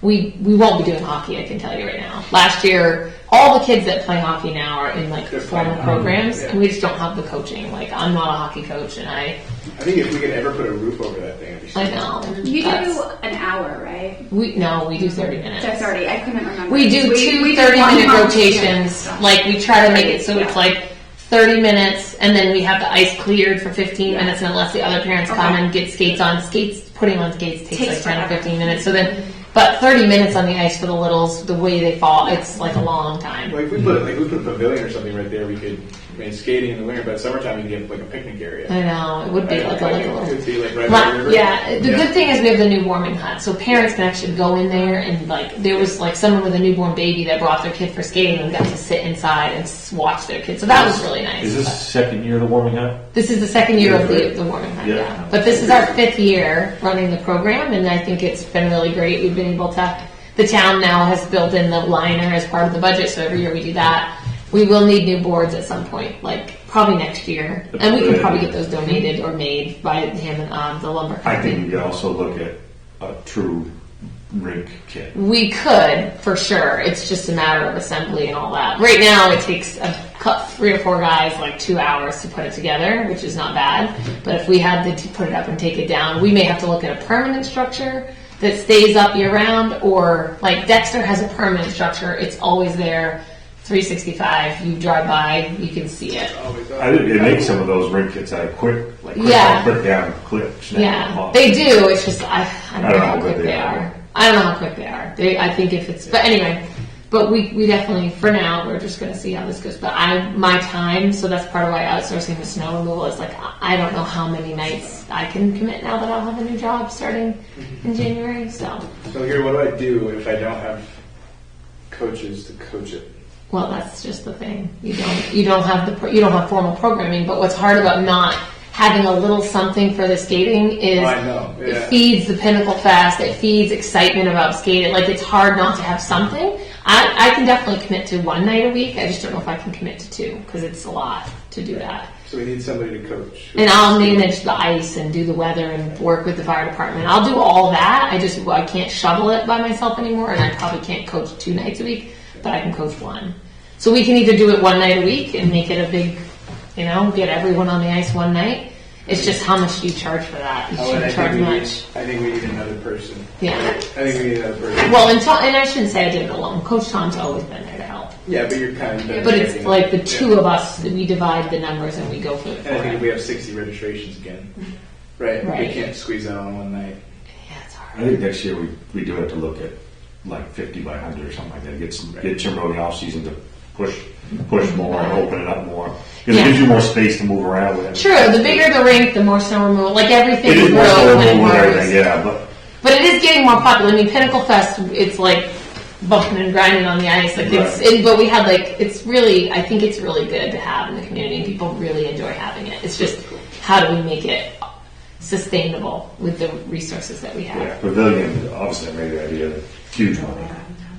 we won't be doing hockey, I can tell you right now. Last year, all the kids that play hockey now are in like They're formal playing, programs, yeah. and we just don't have the coaching. Like I'm not a hockey coach, and I think if we could ever put a roof over that thing, it'd be so know. You That's- do an hour, right? we do 30 minutes. So 30. I couldn't remember. We do two we 30-minute one rotations. Yeah. Like we try to make it so it's like 30 minutes, and then we have the ice cleared for 15 minutes, and unless the other parents come Okay. and get skates on, putting on skates takes like Takes 10 or forever. 15 minutes. So then, but 30 minutes on the ice for the littles, the way they fall, it's like a long time. Like if we put a pavilion or something right there, we could. I mean, skating in the winter, but summertime you get like a picnic area. I know, it would be like a little. It would be like right by the river. Yeah, the good thing is we have the new warming hut, so parents can actually go in there and like there was like someone with a newborn baby that brought their kid for skating and got to sit inside and watch their kid. So that was really nice. Is this second year of the warming up? This is the second year of the warming hut, Yeah. yeah. But this is our 5th year running the program, and I think it's been really great. We've been able to. The town now has built in the liner as part of the budget, so every year we do that. We will need new boards at some point, like probably next year, and we can probably get those donated or made by him and the lumber company. I think we could also look at a true rink kit. We could, for sure. It's just a matter of assembly and all that. Right now, it takes 3 or 4 guys like 2 hours to put it together, which is not bad. But if we had to put it up and take it down, we may have to look at a permanent structure that stays up year round, or like Dexter has a permanent structure. It's always there, 365. You drive by, you can see it. I think they make some of those rink kits out of quick Yeah. down clips. now. Yeah, they do. It's just I don't know how how quick good they they are. are. I don't know how quick they are. I think if it's, but anyway, but we definitely for now we're just going to see how this goes. But my time, so that's part of why outsourcing the snow removal is like I don't know how many nights I can commit now that I'll have a new job starting in January. So here, what do I do if I don't have coaches to coach it? well, that's just the thing. You don't have formal programming. But what's hard about not having a little something for the skating is I know. Yeah. it feeds the Pinnacle Fest. It feeds excitement about skating. Like it's hard not to have something. I can definitely commit to 1 night a week. I just don't know if I can commit to 2 because it's a lot to do that. So we need somebody to coach. And I'll manage the ice and do the weather and work with the fire department. I'll do all that. I can't shovel it by myself anymore, and I probably can't coach 2 nights a week, but I can coach 1. So we can either do it 1 night a week and make it a big, get everyone on the ice 1 night. It's just how much do you charge for that? You shouldn't charge much. I think we need another person. Yeah. I think we need another person. Well, and I shouldn't say I did it alone. Coach Tom's always been there to help. Yeah, but you're kind of. But it's like the 2 of us, we divide the numbers and we go for it. And I think if we have 60 registrations again, right? Right. We can't squeeze that on 1 night. Yeah, it's I hard. think next year we do have to look at like 50 by 100 or something like that. Get some early off season to push more and open it up more. Because Yeah. it gives you more space to move around with. True, the bigger the rink, the more snow removal. Like everything It is more grows so when it with grows. everything, yeah. But it is getting more popular. I mean, Pinnacle Fest, it's like bumping and grinding on the ice. Like but we had it's really, I think it's really good to have in the community. And people really enjoy having it. It's just how do we make it sustainable with the resources that we have? Yeah, pavilion, obviously, I made the idea huge money.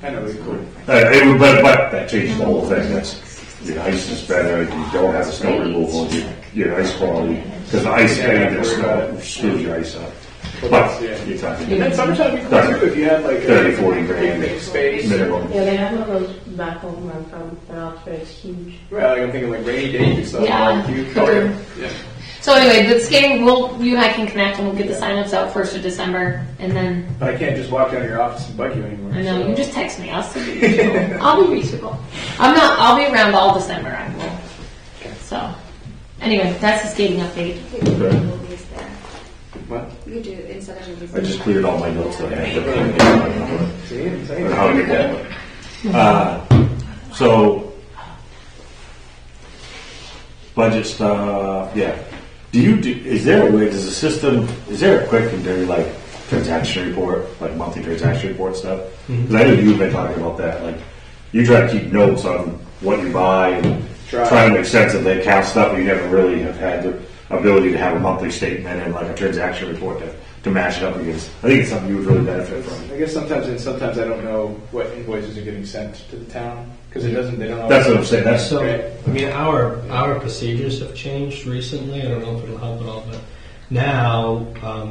I know, it's cool. But that changes the whole thing. The ice is better. You don't have the snow removal. Your ice quality, because the ice kind of snow screws your ice up. But you're talking. And then summertime would be cool too if you had like 30, 40 grand picnic space. minimum. Yeah, they have one of those back home where I'm from, and Oxford is huge. Well, like I'm thinking like rainy day, you still Yeah. barbecue. True. Yeah. So anyway, the skating, you and I can connect and we'll get the signups out 1st of December, and then But I can't just walk down to your office and bug you anymore. I know so. you just text me. I'll still be reachable. I'll be reachable. I'll be around all December. I will. So anyway, that's the skating update. You could do movies there. What? You could do instead of movies. I just cleared all my notes that I had. See, I'm Or how to get that. So, budget stuff, yeah. Is there a way, is there a quick and dirty, like, transaction report, like monthly transaction report stuff? Because I know you've been talking about that, like, you try to keep notes on what you buy and try to make sense of the account stuff, but you never really have had the ability to have a monthly statement and like a transaction report to match it up against. I think it's something you would really benefit from. I guess sometimes I don't know what invoices are getting sent to the town because they don't know. That's what I'm saying. That's So, Right. I mean, our procedures have changed recently. I don't know if it'll help at all, but now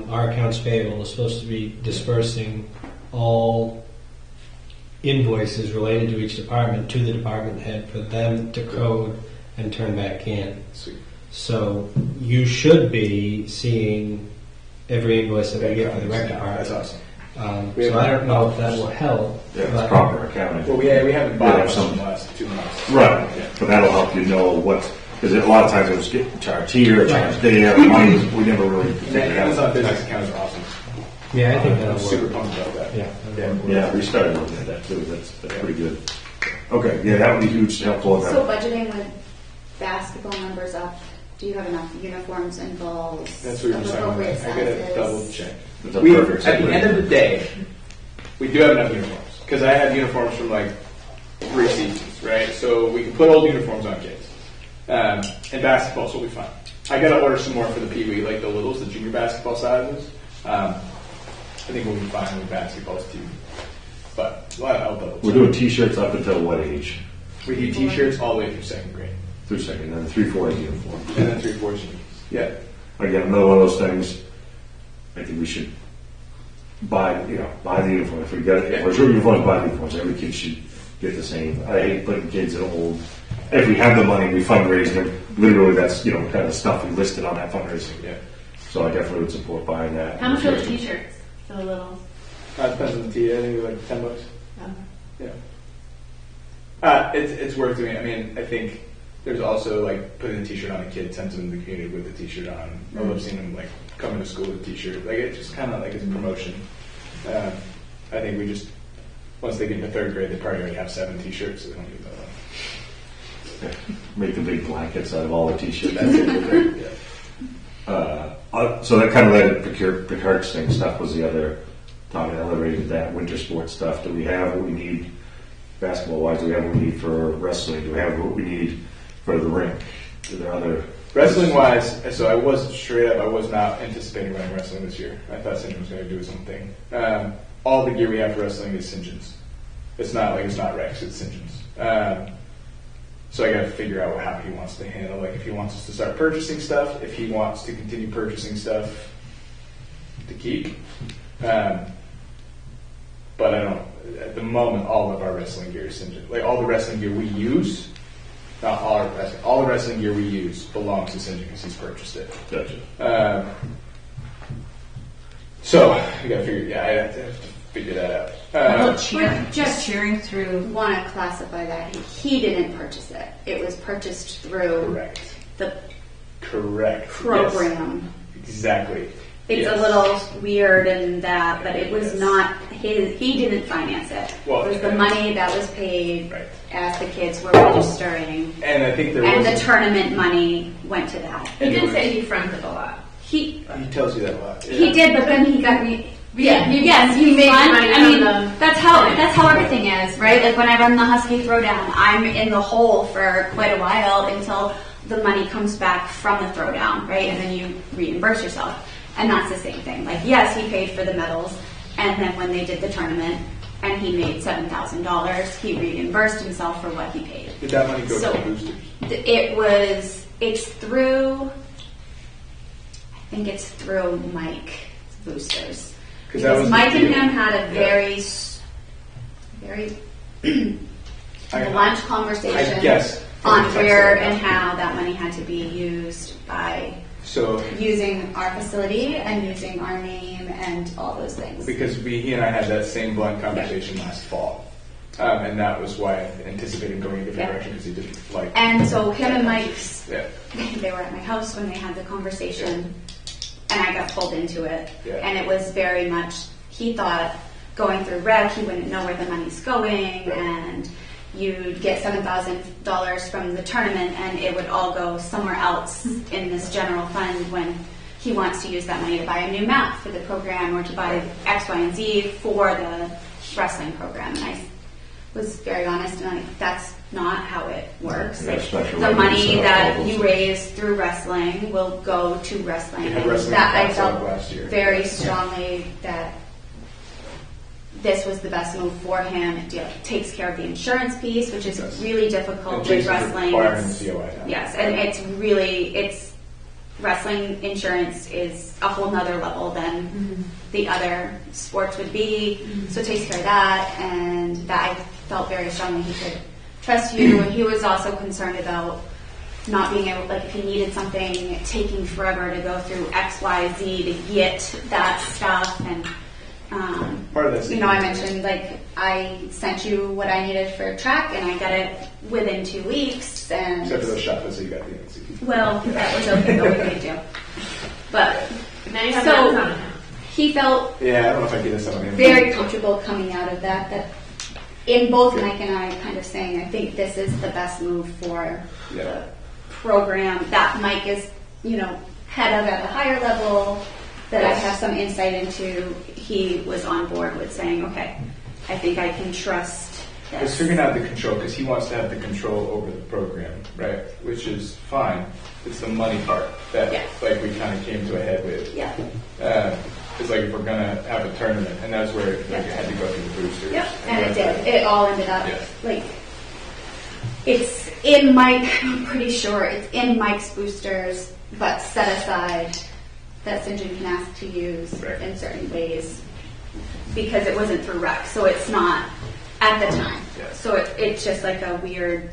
our accounts payable is supposed to be dispersing all invoices related to each department to the department head for them to code and turn back in. Sweet. So you should be seeing every invoice that we get for the rec That's department. awesome. So I don't know if that will help. yeah, it's but- proper accounting. Well, we haven't bought Yeah, much some- in the last 2 months. Right, Yeah. but that'll help you know what, because a lot of times it was getting charged here, charged there, money, we never really And figured that it Amazon out. business accounts are awesome. Yeah, I think I'm that'll super work. pumped about that. Yeah. Yeah, we started looking at that too, that's pretty good. Okay, yeah, that would be huge, helpful. So budgeting with basketball numbers up, do you have enough uniforms and balls? That's what you're of saying. appropriate I gotta sizes? double check. It's a We, perfect at the end of the day, we do have enough uniforms because I have uniforms from like 3 seasons, right? So we can put old uniforms on kids, and basketballs will be fine. I gotta order some more for the Pee Wee, like the littles, the junior basketball sizes. I think we'll be fine with basketballs too, but I'll double We're check. doing t-shirts up until what age? We do T-shirts all the way through 2nd grade, Through second, then 3-4 is uniform. and then 3-4 juniors. Yeah. Again, another one of those things, I think we should buy the uniform. If we get it, if we're sure uniforms, buy the uniforms. Every kid should get the same. I hate putting kids in old. If we have the money, we fundraise them. Literally, that's, kind of stuff we listed on that fundraising. Yeah. So I definitely would support buying that. How much are the t-shirts for the littles? Depends on the tee. I think they're like $10. Yeah. It's worth doing. I mean, I think there's also like putting a T-shirt on a kid sends them to the community with a T-shirt on. I've seen them like coming to school with a T-shirt. Like it's just kind of like it's a promotion. I think we just once they get into 3rd grade, they probably already have 7 T-shirts, so they don't need that one. Make the big blankets out of all the t-shirts. That's it. Yeah. So that kind of led to purchasing stuff was the other topic that elevated that winter sports stuff. Do we have what we need basketball wise? Do we have what we need for wrestling? Do we have what we need for the rink? Are there other Wrestling wise, so I was not anticipating running wrestling this year. I thought St. John was going to do his own thing. All the gear we have for wrestling is St. John's. It's not Rex, it's St. John's. So I got to figure out how he wants to handle. Like if he wants us to start purchasing stuff, if he wants to continue purchasing stuff to keep. But I don't. At the moment, all of our wrestling gear is St. John's. Like all the wrestling gear we use. Not all our wrestling. All the wrestling gear we use belongs to St. John because he's purchased it. Gotcha. So I got to figure. Yeah, I have to figure that out. Just cheering through. Want to classify that he didn't purchase it. It was purchased through Correct. the Correct. program. Yes. Exactly. It's Yes. a little weird in that, but it was Yes. not his. He didn't finance it. Well, it was the money that was paid Right. as the kids were registering, And I think there and was. the tournament money went to that. He did say he fronted a lot. He He tells you that a lot. he did, but then he got Yeah, yes, he made fun. money I from mean, the- that's how everything is, right? Like when I run the Husky Throwdown, I'm in the hole for quite a while until the money comes back from the throwdown, right? And then you reimburse yourself, and that's the same thing. Like yes, he paid for the medals, and then when they did the tournament, and he made $7,000, he reimbursed himself for what he paid. Did that money go So- to boosters? It's through, I think it's through Mike Boosters. Because that was the Mike and deal. him had a Yeah. very the lunch conversation I guess. on where and how that money had to be used by So, using our facility and using our name and all those things. because he and I had that same blunt conversation last fall. And that was why I anticipated going a different Yeah. direction, because he didn't like. And so him and Mike's, Yeah. they were at my house when they had the conversation, and I got pulled into it. Yeah. And it was very much, he thought going through rec, he wouldn't know where the money's going, and you'd get $7,000 from the tournament, and it would all go somewhere else in this general fund when he wants to use that money to buy a new mat for the program or to buy X, Y, and Z for the wrestling program. And I was very honest, and that's not how it works. Yeah, Like, special the revenue money set up that levels. you raise through wrestling will go to wrestling. You had And wrestling that I outside felt last year. very strongly that this was the best move for him. It takes care of the insurance piece, which is Yes. really And difficult with Jason's wrestling. requiring It's- the COI now. Yes, and it's wrestling insurance is a whole nother level than the other sports would be. So it takes care of that, and that I felt very strongly he could trust you. And he was also concerned about not being able, like if he needed something, taking forever to go through X, Y, Z to get that stuff. And Part of that's. you know, I mentioned like I sent you what I needed for track, and I got it within 2 weeks. And Except for those shot puts that you got the NCT. well, that was okay, though we did do. But Now you have So- that on him. he felt Yeah, I don't know if I get this on him. very comfortable coming out of that. That in both Mike and I kind of saying, I think this is the best move for Yeah. the program that Mike is, you know, head of at a higher level. That I have some insight into. He was on board with saying, okay, I think I can trust It's this. figuring out the control, because he wants to have the control over the program, right? Which is fine. It's the money part that, Yeah. like, we kind of came to a head with. Yeah. It's like if we're gonna have a tournament, and that's where like, it had to go through the boosters. Yep, and it that's did. It all ended up Yeah. like it's in Mike. I'm pretty sure it's in Mike's boosters, but set aside that St. John can ask to use Right. in certain ways because it wasn't through rec, so it's not at the time. Yeah. So it's just like a weird.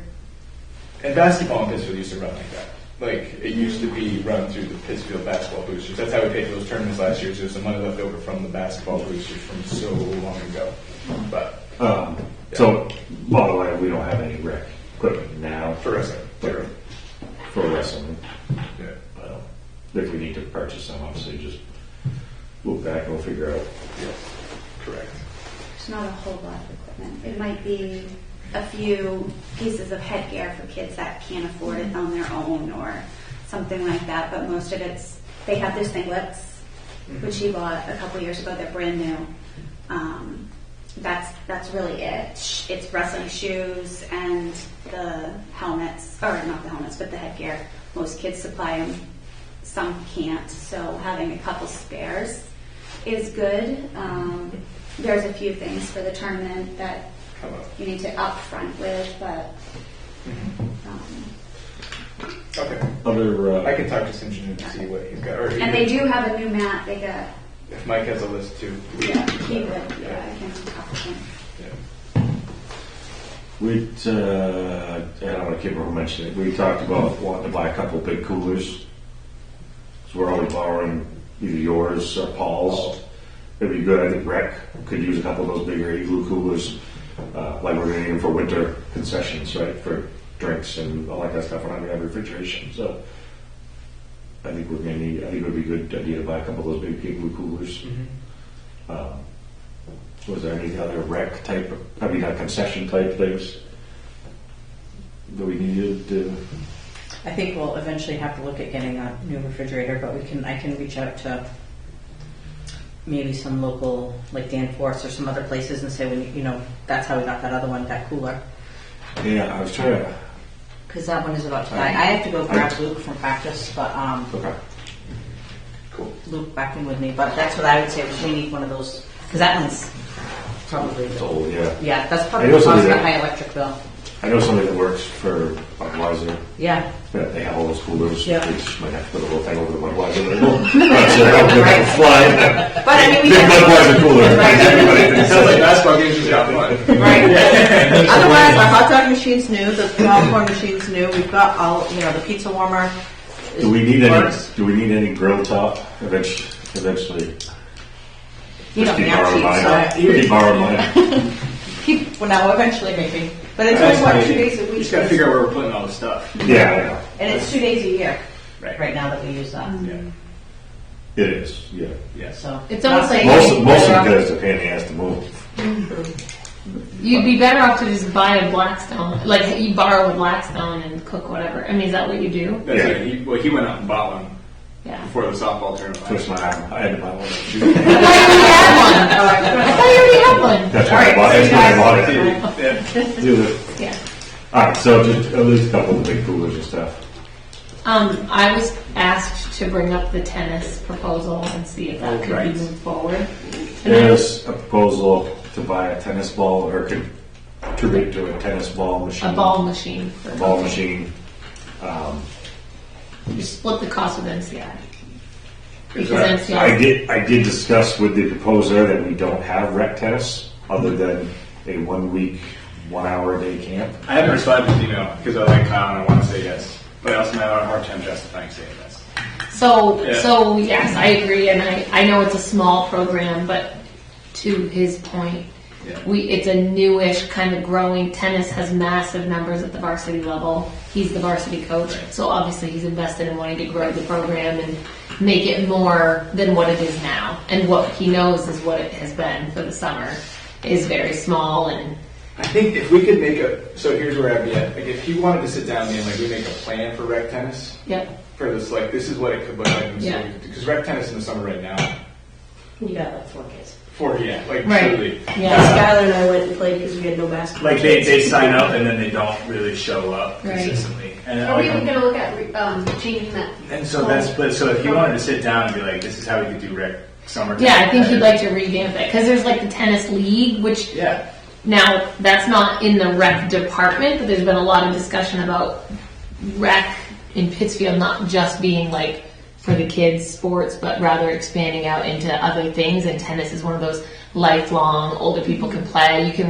And basketball in Pittsfield used to run like that. Like, it used to be run through the Pittsfield basketball boosters. That's how we paid for those tournaments last year. So there's some money left over from the basketball boosters from so long ago. But So, by the way, we don't have any rec equipment now for wrestling, zero. for wrestling. Yeah. If we need to purchase some, obviously, just move back and we'll figure out. Yeah. Correct. There's not a whole lot of equipment. It might be a few pieces of headgear for kids that can't afford it on their own or something like that, but most of it's, they have their singlets, which he bought a couple years ago, they're brand new. That's really it. It's wrestling shoes and the helmets, or not the helmets, but the headgear. Most kids supply them, some can't, so having a couple spares is good. There's a few things for the tournament that Come on. you need to upfront with, but Okay. Other, I can talk to Sinjin to see what he's got. Or and they do have a new mat. They got If Mike has a list too. yeah, he would yeah, I can talk with him. Yeah. I don't want to keep mentioning it. We talked about wanting to buy a couple big coolers. So we're always borrowing either yours or Paul's. It'd be good. I think Rec could use a couple of those bigger igloo coolers, like we're going to need them for winter concessions, right? For drinks and all that kind of stuff. We're not going to have refrigeration, so I think we're going to need. I think it would be a good idea to buy a couple of those big igloo coolers. Was there any other rec type? Concession type things that we needed to? I think we'll eventually have to look at getting a new refrigerator, but I can reach out to maybe some local, like Danforth or some other places and say, that's how we got that other one, that cooler. Yeah, I was trying to. Because that one is about to die. I have to go grab Luke from practice, but Okay. Cool. Luke back in with me. But that's what I would say. We need one of those because that one's probably It's old, yeah. yeah. That's I probably also causing did a that. high electric bill. I know somebody that works for Budweiser, Yeah. that they have all those coolers. Yeah. They just might have to put a little thing over the Budweiser label. Not sure how good that will fly. But I mean, we Big have, Budweiser cooler. Everybody It thinks sounds like that. basketball games just got fun. right. Otherwise, the hot dog machine's new, the popcorn machine's new. We've got all, the pizza warmer. Do we need works. any grill top eventually? You don't Keep have borrowing to, mine. so- Keep borrowing mine. Well, now eventually maybe. But it's That's only, funny. 2 days a You week? just gotta figure out where we're putting all the stuff. Yeah, I know. And it's 2 days a year, Right. right now that we use that. Yeah. It is, yeah. Yes. So It's almost like Mostly better off- because it's a pain in the ass to move. you'd be better off to just buy a Blackstone, like you borrow a Blackstone and cook whatever. I mean, is that what you do? That's Yeah. it. He went out and bought one Yeah. before the softball tournament. Twist my arm. I had to buy one. I thought you already had one. That's why I bought it. That's why I bought it. Yeah. Do it. Yeah. Alright, so just at least a couple of big coolers and stuff. I was asked to bring up the tennis proposal and see if that could Right. be moved forward. There's a proposal to buy a tennis ball or contribute to a tennis ball machine. A ball machine. For A ball machine. You split the cost with NCI. Because Exactly. NCI. I did discuss with the proposer that we don't have rec tennis other than a 1 week, 1 hour a day camp. I haven't responded to his email because I like Kyle and I want to say yes. But I also have a hard time justifying saying yes. So, Yeah. so yes, I agree, and I know it's a small program, but to his point, Yeah. it's a newish kind of growing. Tennis has massive numbers at the varsity level. He's the varsity coach, Right. so obviously he's invested in wanting to grow the program and make it more than what it is now. And what he knows is what it has been for the summer is very small and I think if we could make so here's where I'd be at. Like if he wanted to sit down and like we make a plan for rec tennis yep. for this, like this is what it could look like. Yeah. Because rec tennis in the summer right now, You got like 4 kids. like Right. truly. Yeah. Skylar and I went and played because we had no basketball. Like they sign up and then they don't really show up Right. consistently. And Are we like, going to look at changing that? and so so if he wanted to sit down and be like, this is how we could do rec summer. Yeah, I think he'd like to revamp it because there's like the tennis league, which Yeah. now that's not in the rec department, but there's been a lot of discussion about rec in Pittsfield not just being like for the kids' sports, but rather expanding out into other things. And tennis is one of those lifelong. Older people can play. You could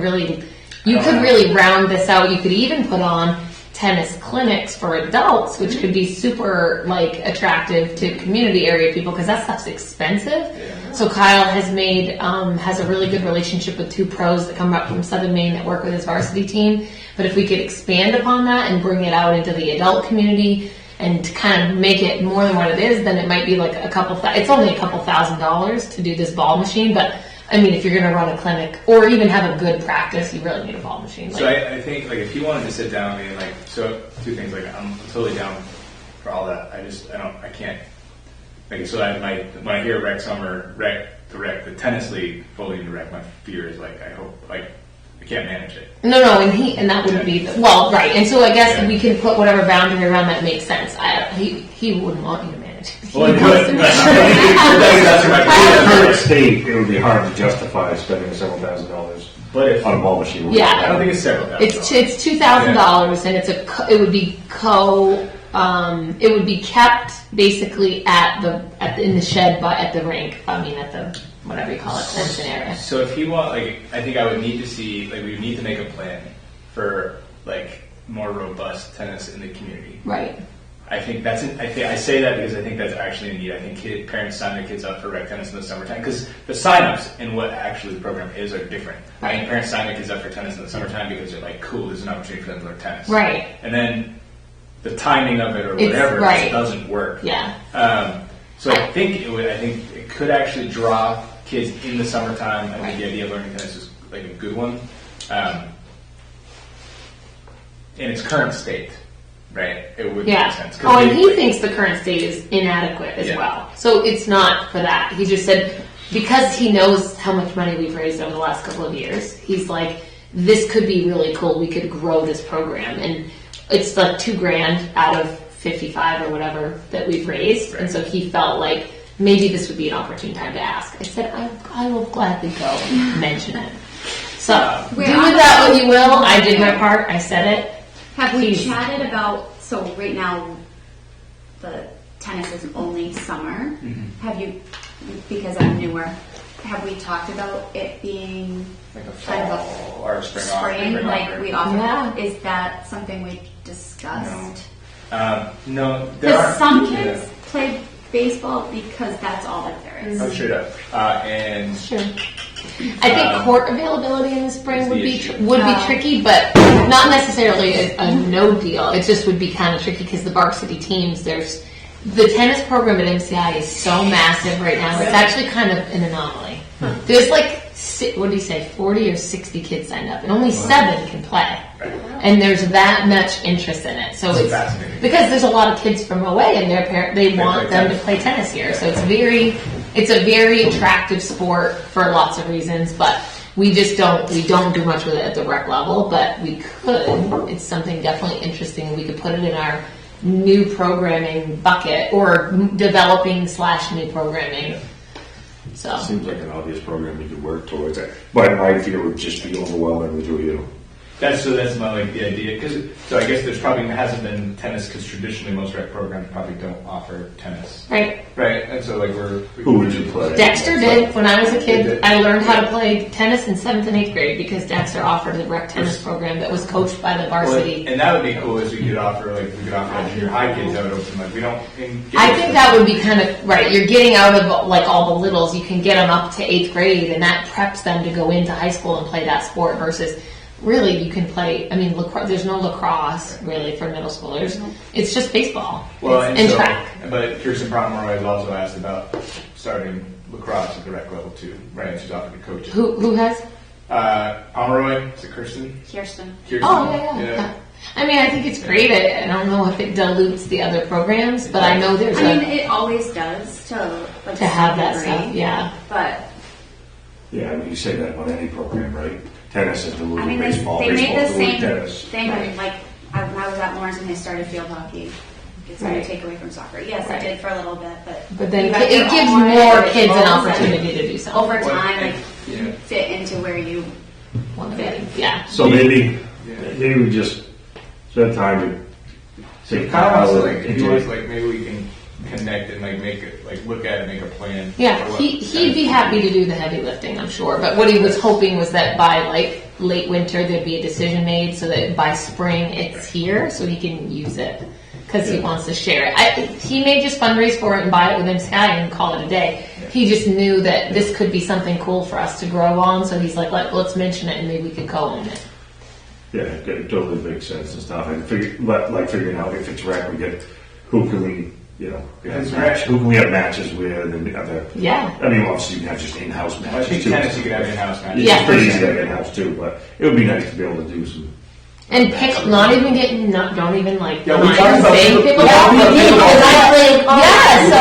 really round this out. You could even put on tennis clinics for adults, which could be super like attractive to community area people because that stuff's expensive. So Kyle has made has a really good relationship with 2 pros that come up from Southern Maine that work with his varsity team. But if we could expand upon that and bring it out into the adult community and to kind of make it more than what it is, then it might be like it's only a couple $1,000s to do this ball machine, but I mean, if you're going to run a clinic or even have a good practice, you really need a ball machine. So I think like if he wanted to sit down and like so 2 things like I'm totally down for all that. I can't like so when I hear rec summer the tennis league fully into rec, my fear is like I hope like I can't manage it. No, and that would be right. And so I guess Yeah. we can put whatever boundary around that makes sense. He wouldn't want you to manage it. Well, He it wants could. to- That's my In the current state, it would be hard to justify spending several $1,000s But if on a ball machine. Yeah. I don't think it's several thousand. It's $2,000, and it would be it would be kept basically in the shed, but at the rink. I mean, at the whatever you call it, fencing area. So if he I think I would need to see we would need to make a plan for like more robust tennis in the community. Right. I think I say that because I think that's actually a need. I think parents sign their kids up for rec tennis in the summertime because the signups and what actually the program is are different. I think parents sign their kids up for tennis in the summertime because they're like, cool, there's an opportunity for them to learn tennis. Right. And then the timing of it or It's- whatever right. just doesn't work. Yeah. So I think it could actually draw kids in the summertime. I Right. think the idea of learning tennis is like a good one. In its current state, right? It would make sense. 'Cause Oh, and they- he thinks the current state is inadequate as Yeah. well. So it's not for that. He just said because he knows how much money we've raised over the last couple of years. He's like, this could be really cool. We could grow this program, and it's like $2,000 out of 55 or whatever that we've raised. Right. And so he felt like maybe this would be an opportune time to ask. I said, I will gladly go and mention it. So do with Wait, I'm- that what you will. I did my part. I said it. Have we Please. chatted about, so right now, the tennis is only summer. Have you, because I'm newer, have we talked about it being Like a kind of fall or spring a spring, off. like we offer? Yeah. Is that something we discussed? No, there Because are some kids play baseball because that's all that there is. Oh, straight up. And Sure. I think court availability in the spring Is would the be issue. would be tricky, but not necessarily a no deal. It just would be kind of tricky because the varsity teams. There's the tennis program at MCI is so massive right now. It's actually kind of an anomaly. There's like what do you say, 40 or 60 kids signed up, and only 7 can play. And there's that much interest in it. So It's it's fascinating. because there's a lot of kids from away, and they want play them to tennis. play tennis here. So it's a very attractive sport for lots of reasons, but we don't do much with it at the rec level, but we could. It's something definitely interesting. We could put it in our new programming bucket or developing / new programming. So Seems like an obvious program we could work towards it. But I fear it would just be overwhelming to you. that's my like the idea. So I guess there's probably hasn't been tennis because traditionally most rec programs probably don't offer tennis, right. right? And so like Who would you play? Dexter did. When I was a They kid, did. I learned how to play tennis in 7th and 8th grade because Dexter offered a rec tennis program that was coached by the varsity. and that would be cool is we could offer our junior high kids that would open like we don't. I think that would be kind of right. You're getting out of like all the littles. You can get them up to 8th grade, and that preps them to go into high school and play that sport. Versus, really, you can play. I mean, there's no lacrosse really for middle schoolers. It's just baseball and track. But Kirsten Pomeroy has also asked about starting lacrosse at the rec level too, right? And she's offered to coach it. Who has? Pomeroy, is it Kirsten? Kirsten. Kirsten? Oh yeah. I mean, I think it's great. I don't know if it dilutes the other programs, but I know there's I mean, it always does to like to have that some stuff. degree, Yeah. But Yeah, I mean, you say that about any program, right? Tennis is the I mean, baseball. they made the baseball's same tennis. thing like when I was at Lawrence and they started field hockey. It's going Right. to take away from soccer. Yes, Right. it did for a little bit, But then you got it your gives own more kids an individuals and opportunity to do something. over time, like Yeah. fit into where you Want to be. Yeah. So maybe we just spend time to say Kyle how also it like if you want like maybe we can connect and like make it like look at it, make a plan. Yeah, for what he'd be happy to do the heavy lifting, I'm sure. But what he was hoping was that by like late winter there'd be a decision made, so that by spring it's here, so he can use it because he wants to share it. He may just fundraise for it and buy it with MCI and call it a day. He just knew that this could be something cool for us to grow on, so he's like, let's mention it and maybe we could co-own it. Yeah, it totally makes sense and stuff. And figuring out if it's rec, we get who can we, who can we have matches with, and other. Yeah. I mean, obviously you can have just in-house I matches think too. tennis you could have in-house matches. Yeah. It's pretty easy to have in-house too, but it would be nice to be able to do some. And don't even like Yeah, we mind talked about saying pickleball. pickleball. Yeah, we did. Because I played, yeah, so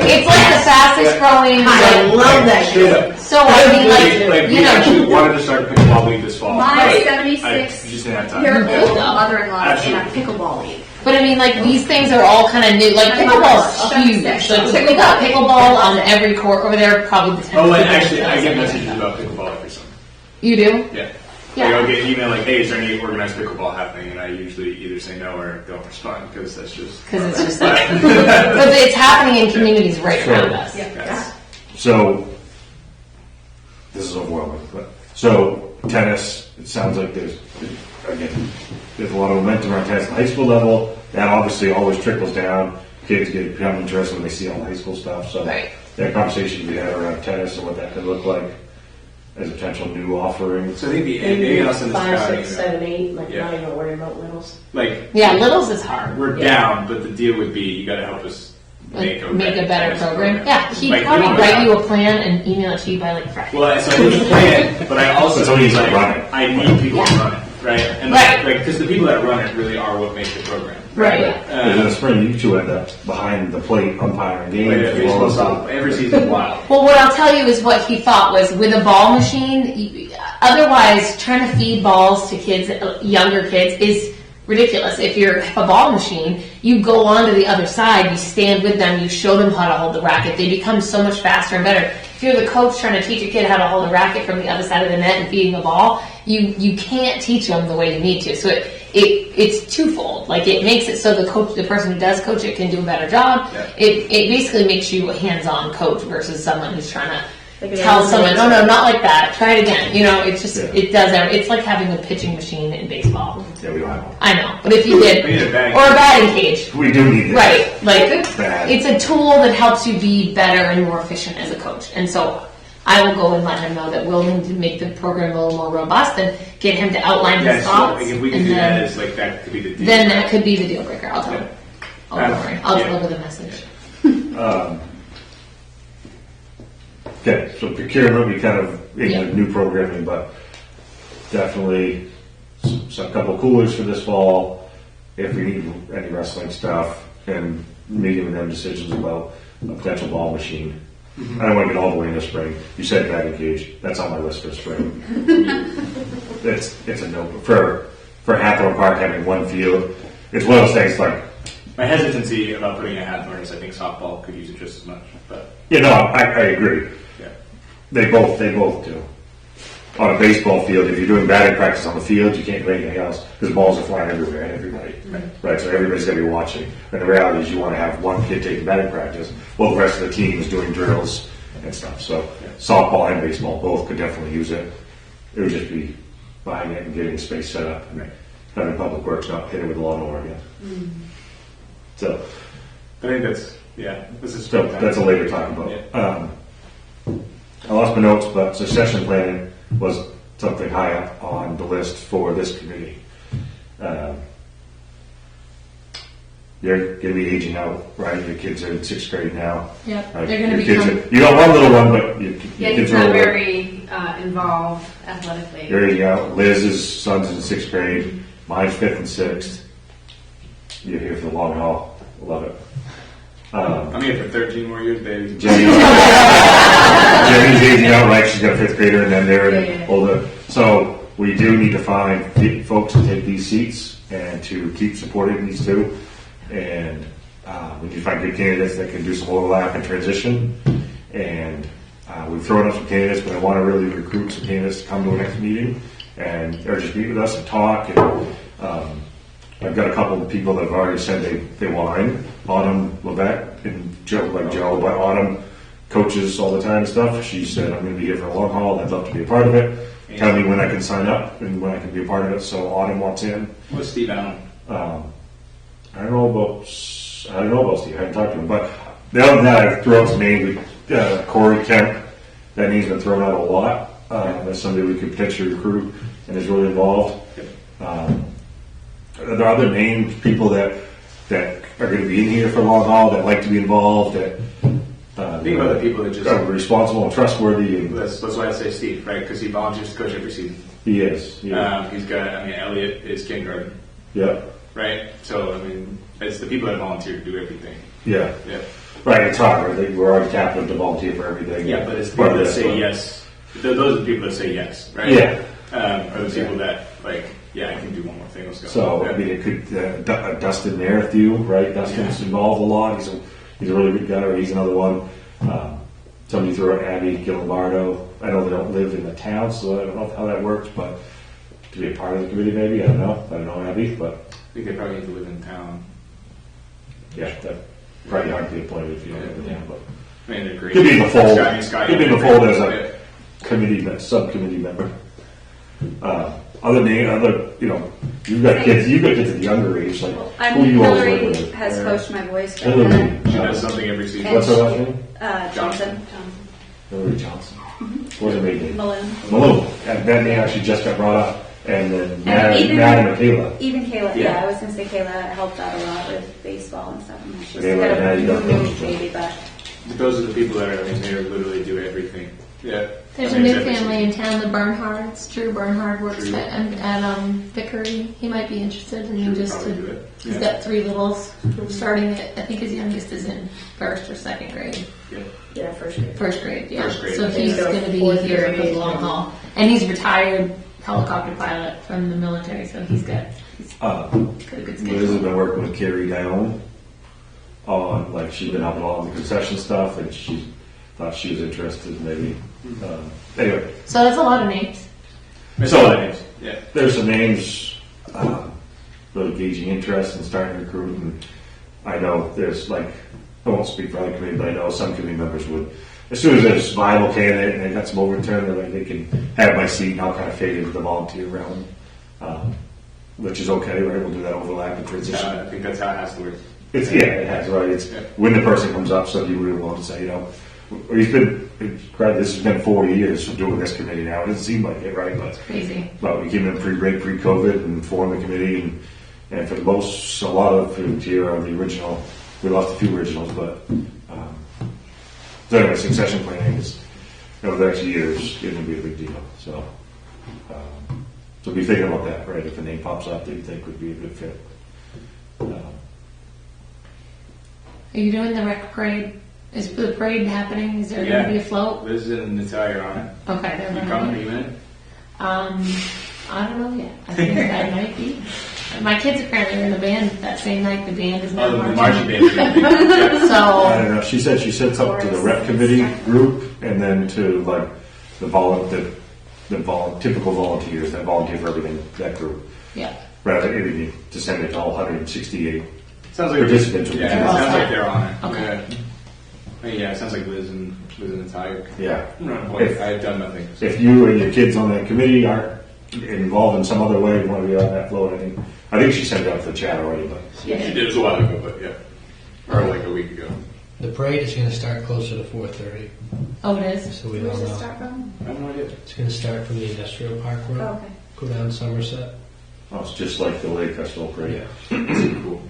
it's like the fastest growing. I Like, love that Straight shit. up. so I mean, like, we you actually know, wanted to start a pickleball league this fall. my You 76 just didn't have time. year Yeah. old mother-in-law is in a Absolutely. pickleball league. but I mean, like these things are all kind of new. Like pickleball's huge. Like we got pickleball on every court over there. Probably the 10th. Oh, and actually, I get messages about pickleball every summer. You do? Yeah. Yeah. Like, I'll get an email like, hey, is there any organized pickleball happening? And I usually either say no or don't respond because that's just. Because it's just like, but it's happening in communities right around us. Yes. So this is overwhelming. But so tennis, it sounds like there's a lot of momentum around tennis at the high school level. That obviously always trickles down. Kids become interested when they see all the high school stuff. So Right. that conversation we had around tennis and what that could look like as a potential new offering. So maybe I'll send this 5, out. 6, 7, 8. Like Yeah. not even worry about littles. Like, Yeah, littles is hard. we're Yeah. down, but the deal would be you got to help us make a better tennis program. Yeah, he'd Like, probably we don't write know. you a plan and email it to you by like Friday. Well, so I need a plan, but I also So he's like, running. I need people to run it, right? And Right. because the people that run it really are what make the program. Right. Because in the spring, you two end up behind the plate umpiring games. as well as the- Every season's wild. Well, what I'll tell you is what he thought was with a ball machine. Otherwise, trying to feed balls to kids, younger kids, is ridiculous. If you're a ball machine, you go on to the other side, you stand with them, you show them how to hold the racket. They become so much faster and better. if you're the coach trying to teach a kid how to hold a racket from the other side of the net and feeding a ball, you can't teach them the way you need to. So it's twofold. Like it makes it so the person who does coach it can do a better job. Yeah. It basically makes you a hands-on coach versus someone who's trying to Like tell someone, no, not like that. Try it again. It's just, Yeah. it does, it's like having a pitching machine in baseball. Yeah, we don't have one. I know, but if you did, We need a batting or a batting cage. We do need this. Right, like, Bad. it's a tool that helps you be better and more efficient as a coach. And so I will go and let him know that we'll need to make the program a little more robust and get him to outline Yeah, his so thoughts. if we can and do then, that, it's like that could be the deal. then that could be the deal breaker. I'll tell him. Yeah. Oh, don't worry. I'll Yeah. deliver the message. Okay, so procurement, we kind of, Yeah. new programming, but definitely some couple coolers for this fall, if we need any wrestling stuff, and meeting with them decisions about a potential ball machine. I don't want to get all the way into spring. You said batting cage, that's on my list for spring. It's a no, for Hathorne Park having one field, it's one of those things like, My hesitancy about putting a Hathorne is I think softball could use it just as much, but I agree. yeah. They both do. On a baseball field, if you're doing batting practice on the field, you can't do anything else because balls are flying everywhere at everybody. Right, so everybody's going to be watching. And the reality is you want to have one kid taking batting practice while the rest of the team is doing drills and stuff. So softball and baseball both could definitely use it. It would just be buying it and getting space set up and having Public Works not hit it with a lawnmower again. So I think this is that's a later talk about. Yeah. I lost my notes, but succession planning was something high up on the list for this committee. You're going to be aging out, right? Your kids are in 6th grade now. Yep. Right? They're going to Your kids become. are- you got one little one, but your Yeah, kids he's are not older. very involved athletically. You're aging out. Liz's son's in 6th grade. Mine's 5th and 6th. You're here for the long haul. Love it. I'm here for 13 more years, baby. Jenny's aging out, right? She's got a 5th grader, and then they're older. So we do need to find folks to take these seats and to keep supporting these two. And we need to find good candidates that can do some overlap and transition. And we've thrown up some candidates, but I want to really recruit some candidates to come to our next meeting or just meet with us and talk. And I've got a couple of people that have already said they want in. Autumn Levesque and Joe, but Autumn coaches all the time and stuff. She said, I'm going to be here for a long haul. I'd love to be a part of it. Tell me when I can sign up and when I can be a part of it. So Autumn wants in. What's Steve Allen? I don't know about Steve. I haven't talked to him. But the other than that, I've thrown some names. Corey Kemp. That name's been thrown out a lot. As somebody we could potentially recruit and is really involved. Are there other names, people that are going to be in here for a long haul, that like to be involved, that Think about the people that just. are responsible and trustworthy? And That's why I say Steve, right? Because he volunteers to coach every season. he is. Yeah. He's got. Elliot is kindergarten, Yeah. right? So it's the people that volunteer to do everything. Yeah. Yeah. Right. It's hard. Right? We're already tapped them to volunteer for everything. Yeah, but it's the Part people of that this, say but- yes. Those are the people that say yes, right? Yeah. Are the people that I can do one more thing. Let's go. So Yeah. it could Dustin Merrithew, right? Dustin's involved a lot. He's a really good guy. He's another one. Somebody threw out Abby Gillibardo. I know they don't live in the town, so I don't know how that works. But to be a part of the committee, maybe I don't know Abby, but I think they probably need to live in town. yeah, that probably hard to be appointed if you don't live in town. But They're great. could be in the fold. Scott, Could be in the fold as a subcommittee member. You've got kids at the younger age, like who you always work Hillary with. has coached my boys. Hillary. She does something every season. What's her last name? Johnson. Hillary Johnson. What's her maiden name? Malone. Malone. And that name actually just got brought up. And then Matt even- and Michaela. Even Kayla, Yeah. I was going to say Kayla helped out a lot with baseball and stuff. And she's Kayla, got yeah, a you got new those. baby, but Those are the people that are. They literally do everything. Yeah. There's a new family in town, the Bernhards. Drew Bernhard works Drew. at Vickery. He might be interested in Should just probably to. do it. He's Yeah. got 3 littles, starting at, I think his youngest is in 1st or 2nd grade. Yeah, first grade. 1st grade, yeah. First grade. So he's Yeah. going to be Fourth here grade. for the long haul. And he's retired helicopter pilot from the military, so he's got a good Liz has schedule. been working with Carrie down on, she's been helping all the concession stuff, and she's thought she was interested, maybe. Anyway, So that's a lot of names. so Yeah. there's some names really gauging interest and starting to recruit, and I know there's like, I won't speak for other committee, but I know some committee members would, as soon as there's a viable candidate and they got some overturn, they're like, they can have my seat and I'll kind of fade into the volunteer realm, which is okay, right? We'll do that overlap and transition. I think that's how it has to work. It's, yeah, it has, right? It's when the person comes up, so you really want to say, you know, he's been, this has been 4 years of doing this committee now. It doesn't seem like it, right? Crazy. But we came in pre-break, pre-COVID, and formed the committee, and for the most, a lot of the here are the original. We lost a few originals, but so anyway, succession planning is over the next years going to be a big deal. So, so be thinking about that, right? If a name pops up that you think would be a good fit. Are you doing the rec parade? Is the parade happening? Is there going to be a float? Liz and Natalia are on it. Okay, they're You running. coming? Are you in it? I don't know yet. I think that might be. My kids apparently are in the band that same night. The band is not Oh, the marching. marching band. I So don't know. She said she sent something to the rep committee group, and then to like the typical volunteers that volunteer for everything, that group. yeah, Rather than to send it to all 168 Sounds like participants. Yeah, it sounds like they're on it. Okay. Yeah, it sounds like Liz and Natalia. Yeah. I had done nothing. So. If you and your kids on that committee aren't involved in some other way, you want to be on that float, I think she sent it out to the chat already, but She did it a while ago, but yeah. Or like a week ago. The parade is going to start closer to 4:30, oh, it is. so we Where's don't it know. start from? I have no idea. It's going to start from the industrial park road, Oh, okay. go down Somerset. oh, it's just like the Lake Festival parade. Cool.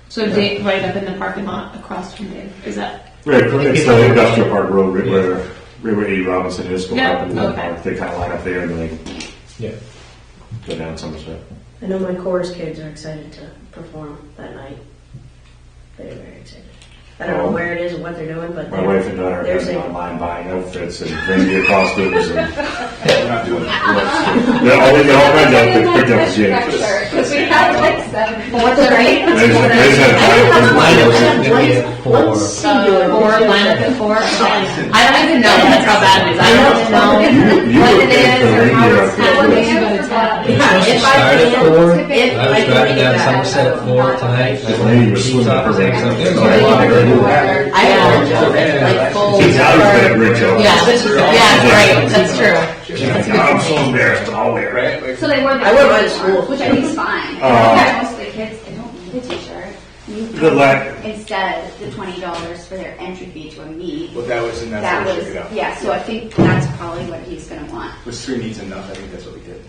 So Dave, right up in the parking lot across from Dave. Is that? Right, it's the industrial park road where A. Robinson is, go Yeah, up in the okay. park. They kind of line up there and then they Yeah. go down Somerset. I know my chorus kids are excited to perform that night. They're very excited. I don't know where it is and what they're doing, but My wife and daughter they're have been singing. online buying outfits and reindeer costumes and We're not doing it. they're all kinds of outfits picked up as yet. Because we have like 7. 4:30. Let's see you. Or line up at 4. I don't even know. That's how bad it is. I don't know what it is or how it's happening. If I Start at can, 4. if I was I can driving make down that. Somerset at 4 tonight. The lady was swimming Stop her saying way. something. I have a like full. She's out of a great job. Yeah, right. That's true. She's like, I'm so embarrassed, but I'll wear it. Right? Like, So they wear the I wear mine to school. which I think is fine. Most of the kids, they don't need a t-shirt. You The la- instead, the $20 for their entry fee to a meet. well, that was in that That first was, check it out. yeah, so I think that's probably what he's going to want. Was 3 meets enough? I think that's what we did.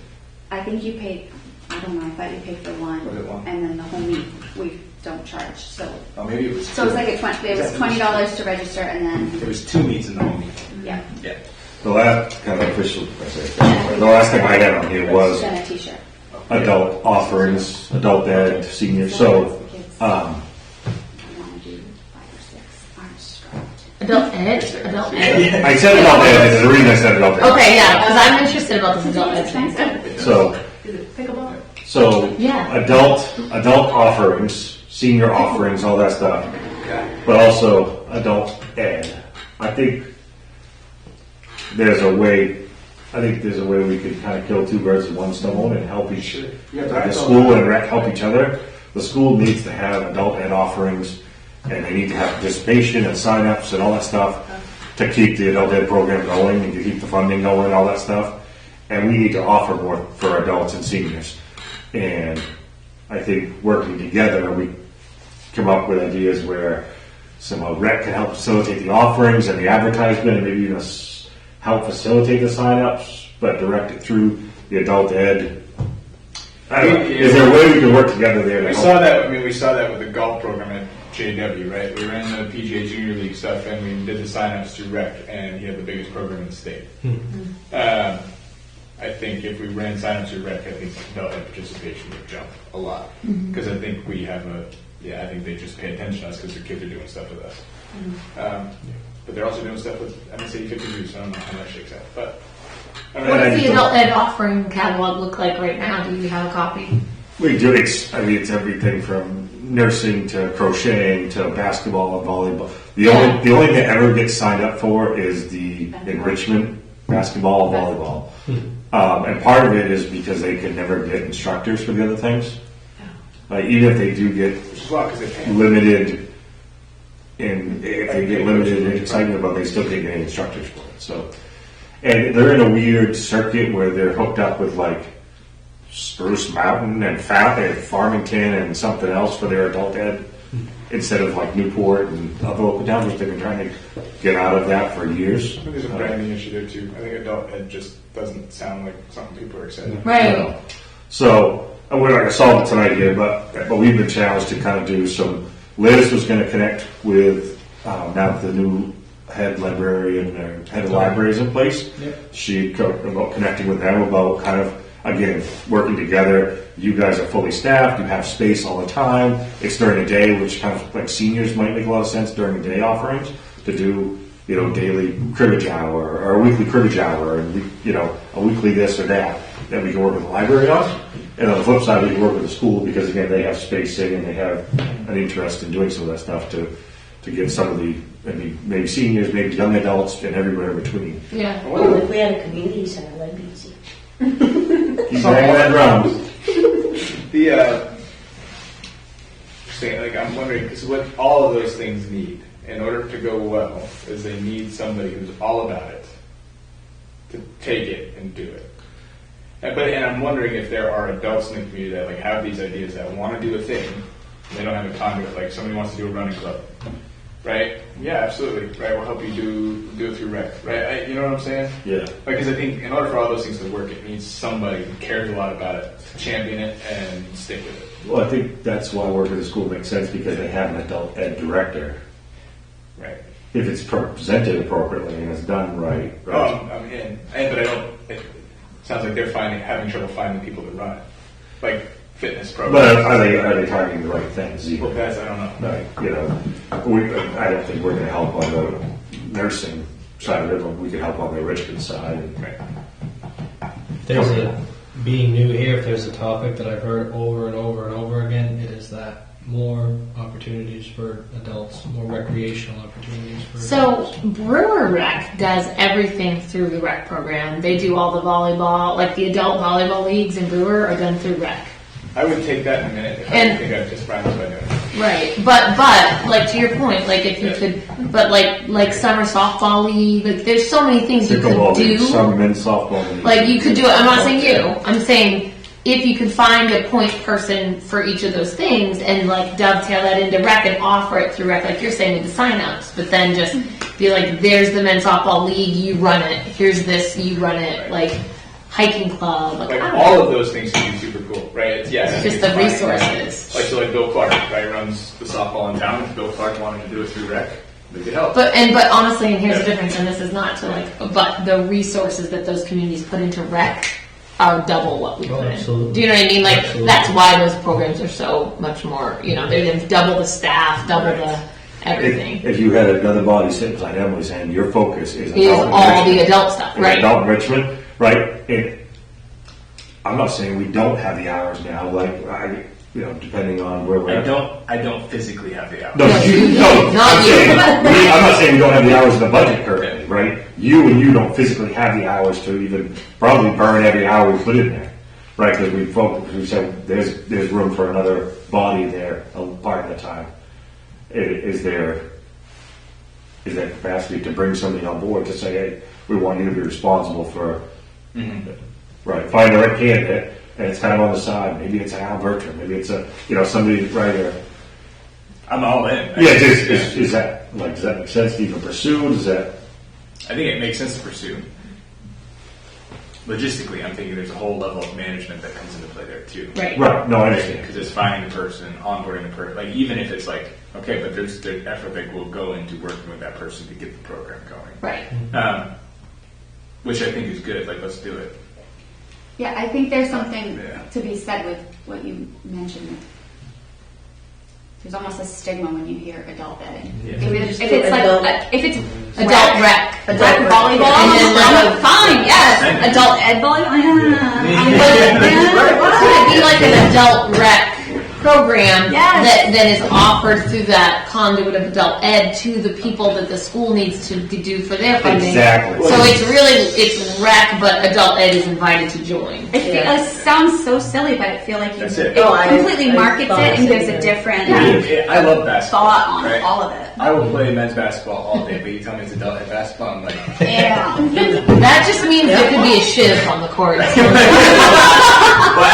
I think you paid, I don't know, I thought you paid for one. Was it one? And then the whole meet, we don't charge, so. Oh, maybe it was. So it's like it was $20 to register and then, There was 2 meets in the whole meet. yeah, Yeah. The last kind of official, the last thing I had on here was then a t-shirt. adult offerings, adult ed, seniors. So, I want to do 5 or 6 aren't striped. Adult ed? Adult ed? I said adult ed, and there's a reason I said adult ed. Okay, yeah, because I'm interested about this adult ed thing. Expensive. So, Is it pickleball? so Yeah. adult offerings, senior offerings, all that stuff, but also adult ed. I think there's a way we could kind of kill 2 birds with 1 stone and help the school and rec help each other. The school needs to have adult ed offerings, and they need to have participation and sign-ups and all that stuff to keep the adult ed program going and to keep the funding going, all that stuff. And we need to offer more for adults and seniors. And I think working together, we come up with ideas where somehow rec can help facilitate the offerings and the advertisement, and maybe even help facilitate the sign-ups, but direct it through the adult ed. I don't know. Is there a way we can work together there? to We help? saw that. I mean, we saw that with the golf program at JW, right? We ran the PGA Junior League stuff, and we did the sign-ups through Rec, and he had the biggest program in the state. I think if we ran sign-ups through Rec, I think adult ed participation would jump a lot, because I think we have I think they just pay attention to us because their kids are doing stuff with us. But they're also doing stuff with MSA 52, so I don't know how that shakes out. But I What does the adult ed offering catalog look like right now? Do you have a copy? We do. It's everything from nursing to crocheting to basketball and volleyball. The only thing that ever gets signed up for is the enrichment basketball and volleyball. And part of it is because they can never get instructors for the other things. Like even if they do get Which is why, because they pay. limited, if they get limited in excitement about, it, they still can't get any instructors for it. So, and they're in a weird circuit where they're hooked up with like Spruce Mountain and Farmington and something else for their adult ed instead of like Newport and other local towns, which they've been trying to get out of that for years. I think there's a branding issue there too. I think adult ed just doesn't sound like something people are excited about. Right. So we're not going to solve it tonight here, but we've been challenged to kind of do some. Liz was going to connect with now that the new head librarian or head of libraries in place. Yep. She about connecting with them about kind of again working together. You guys are fully staffed. You have space all the time. It's during the day, which kind of like seniors might make a lot of sense during the day offerings to do. Daily cribbage hour or a weekly cribbage hour, and a weekly this or that we can work with the library on. And on the flip side, we can work with the school because again, they have spacing and they have an interest in doing some of that stuff to get some of the maybe seniors, maybe young adults, and everywhere in between. Yeah. Oh, if we had a community center, that'd be easy. Keep banging that drum. I'm wondering because what all of those things need in order to go well is they need somebody who's all about it to take it and do it. And I'm wondering if there are adults in the community that like have these ideas that want to do a thing and they don't have the time to do it. Like somebody wants to do a running club, right? Yeah, absolutely. Right, we'll help you do it through rec. Right, you know what I'm saying? Yeah. Because I think in order for all those things to work, it needs somebody who cares a lot about it to champion it and stick with it. Well, I think that's why working with the school makes sense because they have an adult ed director. Right. If it's presented appropriately and it's done right. I'm in. But I don't. It sounds like they're having trouble finding people to run it, like fitness But programs. are they targeting the right things? Either? Well, guys, I don't know. Like, I don't think we're going to help on the nursing side of it, but we can help on the enrichment side. Right. Being new here, if there's a topic that I've heard over and over and over again, it is that more opportunities for adults, more recreational opportunities for So adults. Brewer Rec does everything through the rec program. They do all the volleyball, like the adult volleyball leagues in Brewer are done through rec. I would take that in a minute if I And- think I've just run by doing it. Right, but like to your point, like if you could, but like summer softball league, like there's so many things you could Pickleball do. league, some men's softball league. Like you could do it. I'm not saying you. I'm saying if you could find a point person for each of those things and like dovetail that into rec and offer it through rec, like you're saying with the signups, but then just be like, there's the men's softball league, you run it. Here's this, you run it. Like hiking club, like, Like I don't all know. of those things would be super cool, right? It's Just the finding, resources. Like Bill Clark, right, runs the softball in town. If Bill Clark wanted to do it through rec, they could help. But honestly, and here's the Yeah. difference, and this is not to like, but the resources that those communities put into rec are double what we Oh, put in. absolutely. Do you know what I mean? Like Absolutely. that's why those programs are so much more. They have double the staff, double the everything. If you had another body sitting beside Emily saying your focus is Is adult all the enrichment, adult stuff, and right? adult enrichment, right? I'm not saying we don't have the hours now, depending on where we're at. I don't physically have the hours. No, No, you, you no, don't. Not I'm you. saying- I'm not saying we don't have the hours in the budget currently, right? You don't physically have the hours to even probably burn every hour we put in there, right? Because we said there's room for another body there a part of the time. Is there capacity to bring somebody on board to say, hey, we want you to be responsible for, right, find the right candidate, and it's kind of on the side. Maybe it's Al Bertram, maybe it's somebody right here. I'm all in. Yeah, does that make sense to even pursue? Does that? I think it makes sense to pursue. Logistically, I'm thinking there's a whole level of management that comes into play there too. Right. Right. No, I understand. Because it's finding the person, onboarding the person. Like even if it's like, okay, but there's the effort that will go into working with that person to get the program going. Right. Which I think is good. Like let's do it. Yeah, I think there's something Yeah. to be said with what you mentioned. There's almost a stigma when you hear adult ed. Yeah. If it's like Adult. if it's Adult rec. Adult volleyball. And then like Fine, yes. Adult ed volleyball. Could it be like an adult rec program Yes. that is offered through that conduit of adult ed to the people that the school needs to do for their funding? Exactly. So it's rec, but adult ed is invited to join. It sounds so silly, but I feel like That's it. completely I markets thought it and the gives same a thing. different I love basketball. thought on Right. all of it. I will play men's basketball all day, but you tell me it's adult ed basketball, I'm like, Yeah. That just means there could be a shiv on the court. well,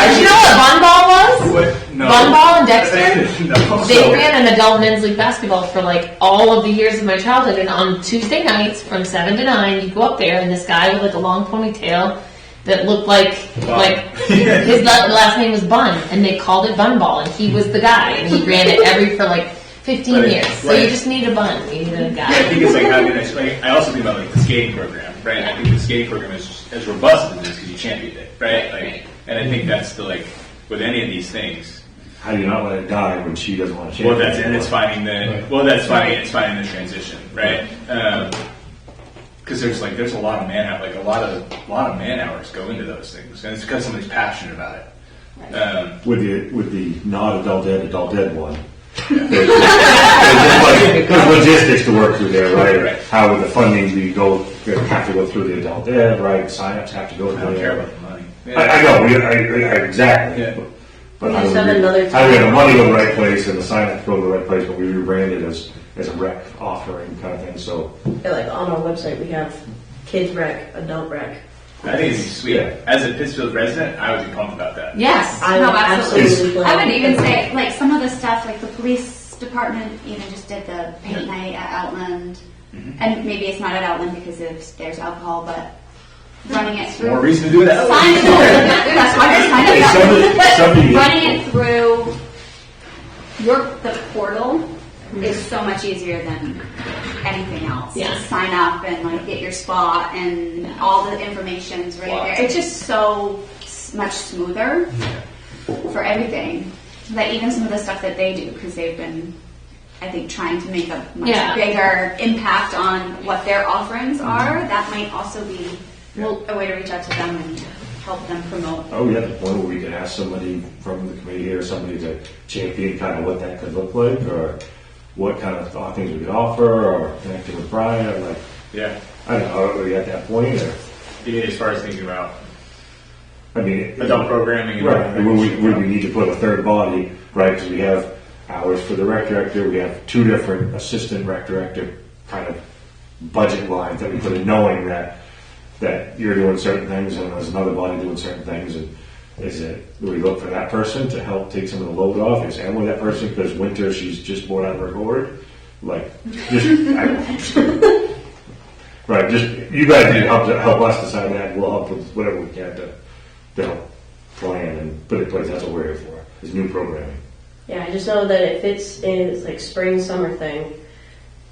Did you know what bun ball was? what? No. Bun ball and Dexter? No. They ran an adult men's league basketball for like all of the years of my childhood, and on Tuesday nights from 7 to 9, you go up there, and this guy with like a long ponytail that looked like his last name was Bun, and they called it Bun Ball, and he was the guy, and he ran it for like 15 Right, years. So right. you just need a bun, you need a guy. Yeah, I think it's like having I also think about like the skating program, right? I think the skating program is just as robust as it is because you championed it, right? Like, and I think that's the like with any of these things. How do you not let it die when she doesn't want to Well, change? that's it. It's finding the it's finding the transition, right? Because there's a lot of a lot of man hours go into those things, and it's because somebody's passionate about it. With the not adult ed one. There's logistics to work through there, right? Right. How with the funding have to go through the adult ed, right? Sign-ups have to go I don't through care there. about the money. I know, exactly. Yeah. But We how just do have we another how do we get the money to the right place and the sign-up go to the right place, but we rebrand it as a rec offering kind of thing, so. Yeah, like on our website, we have kids rec, adult rec. I think it's sweet. Yeah. As a Pittsfield resident, I would be pumped about that. Yes. I no, would absolutely. absolutely I would play. even say, like, some of the stuff, like the police department even just did the paint night at Outland. And maybe it's not at Outland because there's alcohol, but running it through. More reason to do that. Sign it up. That's why they're signing up. But somebody- running it through the portal is so much easier than anything else. Yeah. Just sign up and like get your spot and all the information's right there. It's just so much smoother for everything. That even some of the stuff that they do, because they've been, I think, trying to make a much bigger impact on what their offerings are. That might also be a way to reach out to them and help them promote. Oh, yeah, the point where we can ask somebody from the committee or somebody to champion kind of what that could look like, or what kind of things we could offer, or connecting with Brian, or like, Yeah. I don't know, are we at that point, or, Yeah, as far as thinking about I mean. adult programming and Right, everything. when we need to put a third body, right, because we have hours for the rec director, we have two different assistant rec director kind of budget lines that we put in, knowing that you're doing certain things and there's another body doing certain things, and do we look for that person to help take some of the load off? Is Emily that person because winter she's just bored out of her gourd? Like, just, I don't know. Right, just, you guys need to help us decide that, and we'll help with whatever we can to help plan and put in place. That's what we're here for, is new programming. Yeah, I just know that it fits in, it's like spring, summer thing.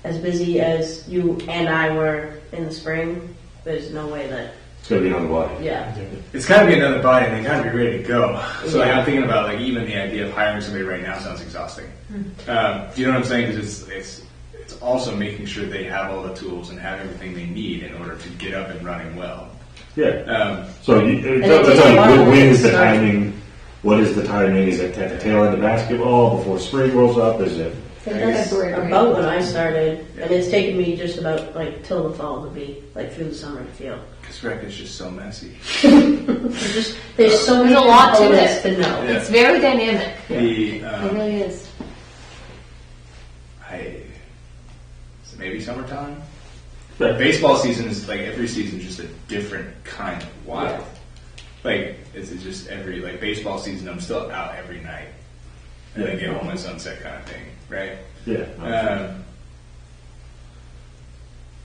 As busy as you and I were in the spring, there's no way that, It's going to be on the body. yeah. It's got to be another body, and they got to be ready to go. So like, I'm thinking about like even the idea of hiring somebody right now sounds exhausting. Do you know what I'm saying? Because it's also making sure they have all the tools and have everything they need in order to get up and running well. Yeah. So it takes a while when is to the start. timing? What is the timing? Is it at the tail end of basketball before spring rolls up? Is it? About when I started, and it's taken me just about like till the fall to be like through the summer to feel. Because rec is just so messy. There's so many There's a lot to components it. to know. It's very dynamic. The It really is. so maybe summertime. Right. Baseball season is like every season is just a different kind of wild. Like it's just every like baseball season, I'm still out every night, and then get home at sunset kind of thing, right? Yeah.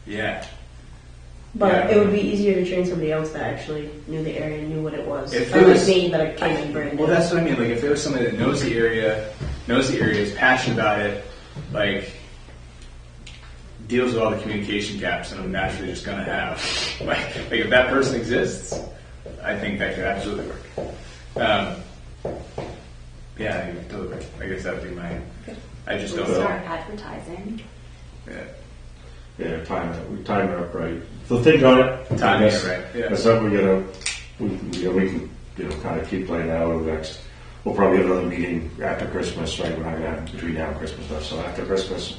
Yeah. But Yeah. it would be easier to train somebody else that actually knew the area, knew what it was. If Unlike it was- me, that I came in brand new. Well, that's what I mean. Like if there was somebody that knows the area, is passionate about it, like deals with all the communication gaps, and I'm naturally just gonna have like if that person exists, I think that could absolutely work. Yeah, I think totally. I guess that would be my. I just don't know. Start advertising. Yeah. Yeah, we time it up right. So think on it. Timing it Yes. right, yeah. That's something we can, kind of keep playing out over the next, we'll probably have another meeting after Christmas, right? We're not gonna have between now and Christmas stuff. So after Christmas,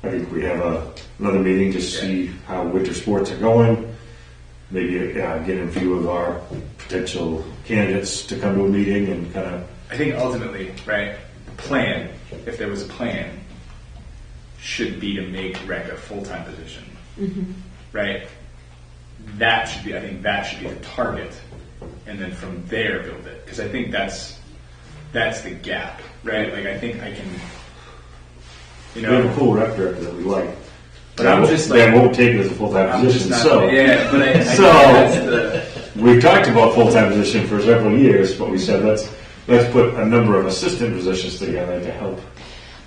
I think we have another meeting to see how winter sports are going. Maybe get a few of our potential candidates to come to a meeting and kind of. I think ultimately, right, the plan, if there was a plan, should be to make rec a full-time position, right? I think that should be the target, and then from there build it. Because I think that's the gap, right? Like I think I can, We have a cool rep director that we like. But I'm just like, that won't take it as a full-time I'm just position. not, So yeah, but I So- think that's we've talked about full-time position for several years, but we said let's put a number of assistant positions together to help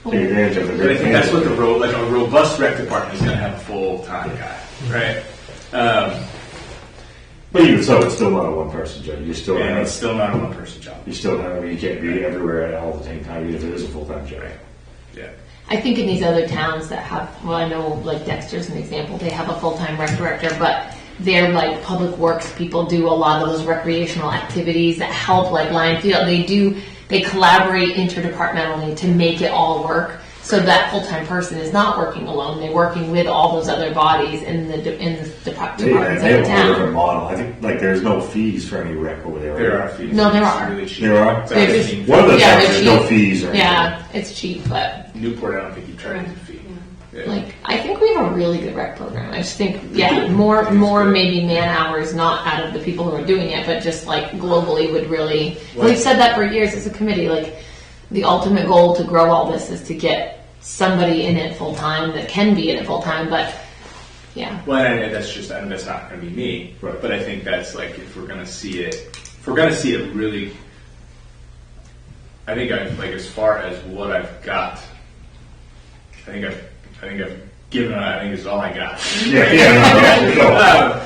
take advantage of the But great. I think that's what a robust rec department is going to have a full-time guy, right? But even so, it's still not a one-person job. You still And have. it's still not a one-person job. You still have. You can't be everywhere at all the same time, even if it is a full-time job. Yeah. I think in these other towns that have, well, I know like Dexter's an example, they have a full-time rec director, but their like public works people do a lot of those recreational activities that help like Lion Field. They collaborate interdepartmentally to make it all work. So that full-time person is not working alone. They're working with all those other bodies in the departments They of have the a different town. model. I think like there's no fees for any rec over there. There are fees. No, there It's are. really cheap. There are? It's They're like just- 15. One of the Yeah, towns they're there's no cheap. fees or anything. Yeah, it's cheap, but Newport, I don't think you charge a fee. Yeah. like I think we have a really good rec program. I just think more maybe man hours, not out of the people who are doing it, but just like globally would really. We've said that for years as a committee. Like the ultimate goal to grow all this is to get somebody in it full time that can be in it full time. But yeah, Well, and that's not going to be me. Right. But I think that's like if we're going to see it really. I think as far as what I've got. I think I've given. I think it's all I got.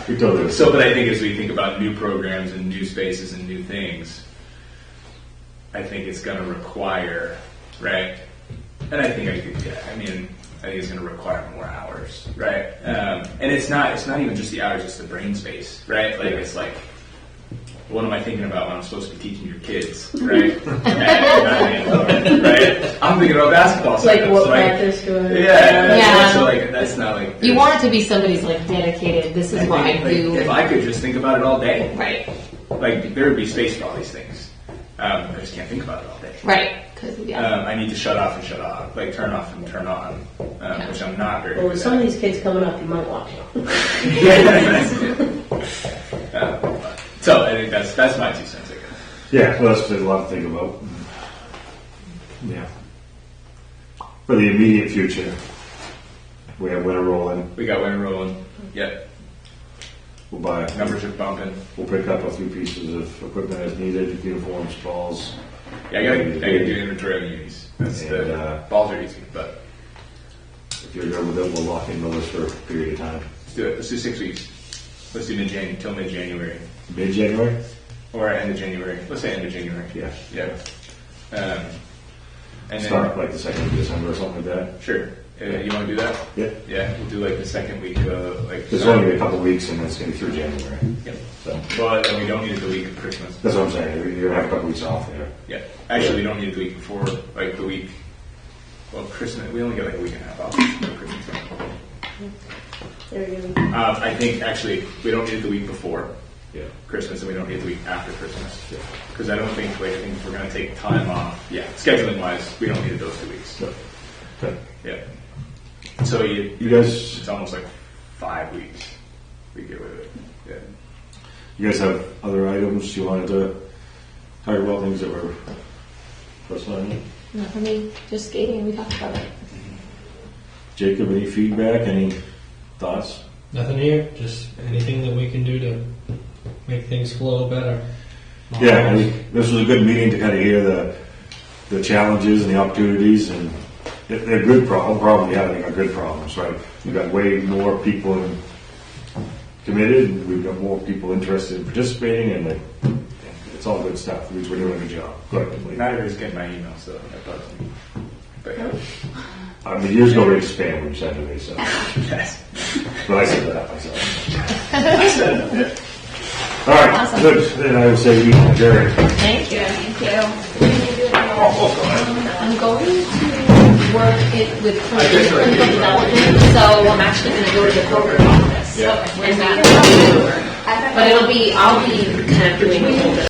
We totally. So, but I think as we think about new programs and new spaces and new things, I think it's going to require, right? And I think I think it's going to require more hours, right? And it's not even just the hours; it's the brain space, right? Like it's like, what am I thinking about when I'm supposed to be teaching your kids, right? Right? I'm thinking about basketball. Like sometimes, what practice do I? Yeah. So like that's not like you want it to be somebody's like dedicated. This is what I do. If I could just think about it all day, Right, like there would be space for all these things. I just can't think about it all day. right. Because I need to shut off and shut off, like turn off and turn on, which I'm not very Well, good with some of at. these kids coming up, you might want to. So I think that's my 2 cents, I guess. Yeah, well, there's a lot to think about. Yeah. For the immediate future, we have winter rolling. We got winter rolling. Yep, We'll buy. numbers are bumping. We'll pick up a few pieces of equipment as needed, uniforms, balls. Yeah, I gotta do inventory on the unis. That's And, the balls are easy, but If you're good with it, we'll lock in the list for a period of time. let's do it. Let's do 6 weeks. Let's do till mid-January Mid-January? or end of January. Let's say end of January. Yeah. Yeah. And Start then like the 2nd of December or something like that. sure. You want to do that? Yeah. Yeah, we'll do like the second week, like. There's only a couple weeks and it's going to be through January. Yep. So But we don't need it the week of Christmas. that's what I'm saying. You're going to have a couple weeks off there. Yeah. Actually, we don't need it the week before, like the week. Well, Christmas. We only get like a week and a half off for Christmas. There you go. I think actually we don't need it the week before Yeah. Christmas, and we don't need it the week after Christmas. Yeah. Because I think if we're going to take time off, scheduling wise, we don't need it those 2 weeks. So, okay. Yeah. So You guys, it's almost like 5 weeks. We get rid of it. Yeah. you guys have other items you wanted to talk about, things that were personal? not for me. Just skating. We talked about it. Jacob, any feedback? Any thoughts? Nothing here. Just anything that we can do to make things flow better. Yeah, I mean, this was a good meeting to kind of hear the challenges and the opportunities, and they're good problem. Yeah, they're good problems, right? We've got way more people committed, and we've got more people interested in participating, and it's all good stuff. We're doing a good job collectively. Not everybody's getting my email, so that bugs me. But yeah. I mean, years go right to spam when you send to me, so Yes. But I said that myself. I said it. All right, Awesome. good. Then I would say we adjourn. Thank you. Thank you. I'm going to work it with clinical development, so I'm actually going to go to the program office. Yeah. And that, but I'll be kind of doing a little bit